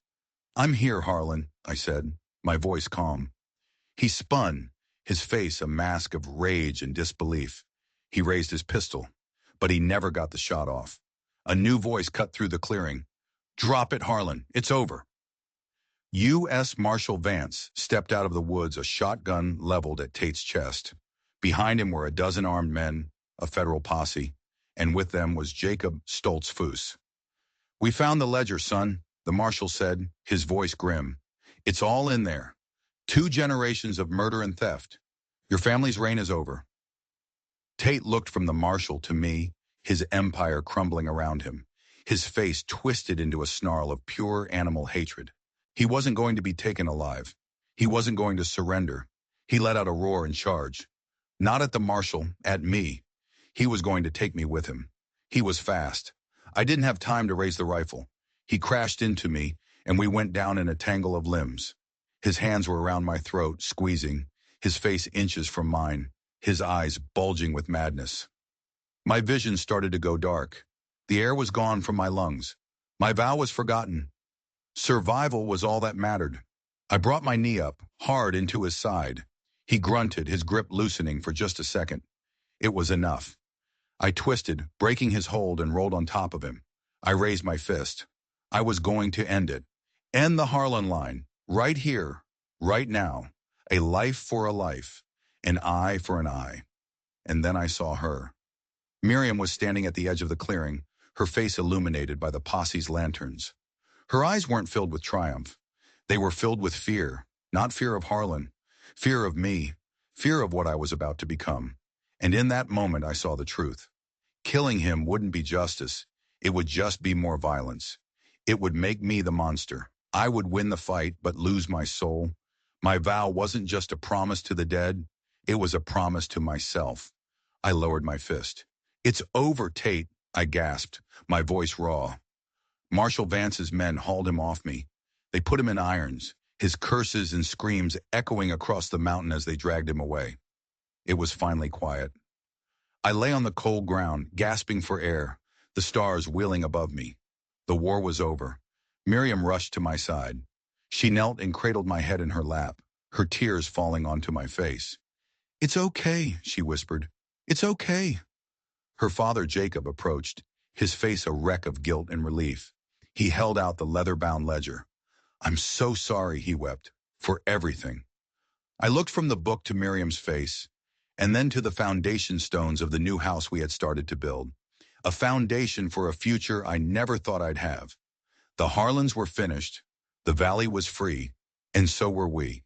"I'm here, Harlan," I said, my voice calm. He spun, his face a mask of rage and disbelief. He raised his pistol, but he never got the shot off. A new voice cut through the clearing. "Drop it, Harlan. It's over." U.S. Marshal Vance stepped out of the woods, a shotgun leveled at Tate's chest. Behind him were a dozen armed men, a federal posse, and with them was Jacob Stoltz-Foos. "We found the ledger, son," the marshal said, his voice grim. "It's all in there. 2 generations of murder and theft. Your family's reign is over." Tate looked from the marshal to me, his empire crumbling around him, his face twisted into a snarl of pure animal hatred. He wasn't going to be taken alive. He wasn't going to surrender. He let out a roar and charge. Not at the marshal, at me. He was going to take me with him. He was fast. I didn't have time to raise the rifle. He crashed into me, and we went down in a tangle of limbs. His hands were around my throat, squeezing, his face inches from mine, his eyes bulging with madness. My vision started to go dark. The air was gone from my lungs. My vow was forgotten. Survival was all that mattered. I brought my knee up, hard into his side. He grunted, his grip loosening for just a second. It was enough. I twisted, breaking his hold, and rolled on top of him. I raised my fist. I was going to end it. End the Harlan line. Right here. Right now. A life for a life. An eye for an eye. And then I saw her. Miriam was standing at the edge of the clearing, her face illuminated by the posse's lanterns. Her eyes weren't filled with triumph. They were filled with fear. Not fear of Harlan. Fear of me. Fear of what I was about to become. And in that moment I saw the truth. Killing him wouldn't be justice. It would just be more violence. It would make me the monster. I would win the fight, but lose my soul. My vow wasn't just a promise to the dead. It was a promise to myself. I lowered my fist. "It's over, Tate," I gasped, my voice raw. Marshal Vance's men hauled him off me. They put him in irons. his curses and screams echoing across the mountain as they dragged him away. It was finally quiet. I lay on the cold ground, gasping for air, the stars wheeling above me. The war was over. Miriam rushed to my side. She knelt and cradled my head in her lap, her tears falling onto my face. "It's okay," she whispered. "It's okay." Her father, Jacob, approached, his face a wreck of guilt and relief. He held out the leather-bound ledger. "I'm so sorry," he wept, "for everything." I looked from the book to Miriam's face, and then to the foundation stones of the new house we had started to build. A foundation for a future I never thought I'd have. The Harlans were finished, the valley was free, and so were we.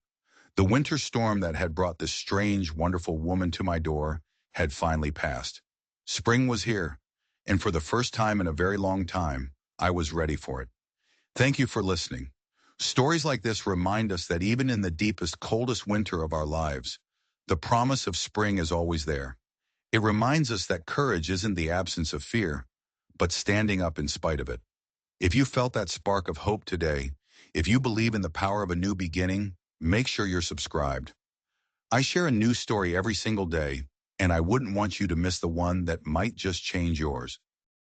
The winter storm that had brought this strange, wonderful woman to my door had finally passed. Spring was here, and for the first time in a very long time, I was ready for it. Thank you for listening. Stories like this remind us that even in the deepest, coldest winter of our lives, the promise of spring is always there. It reminds us that courage isn't the absence of fear, but standing up in spite of it. If you felt that spark of hope today, if you believe in the power of a new beginning, make sure you're subscribed. I share a new story every single day, and I wouldn't want you to miss the one that might just change yours.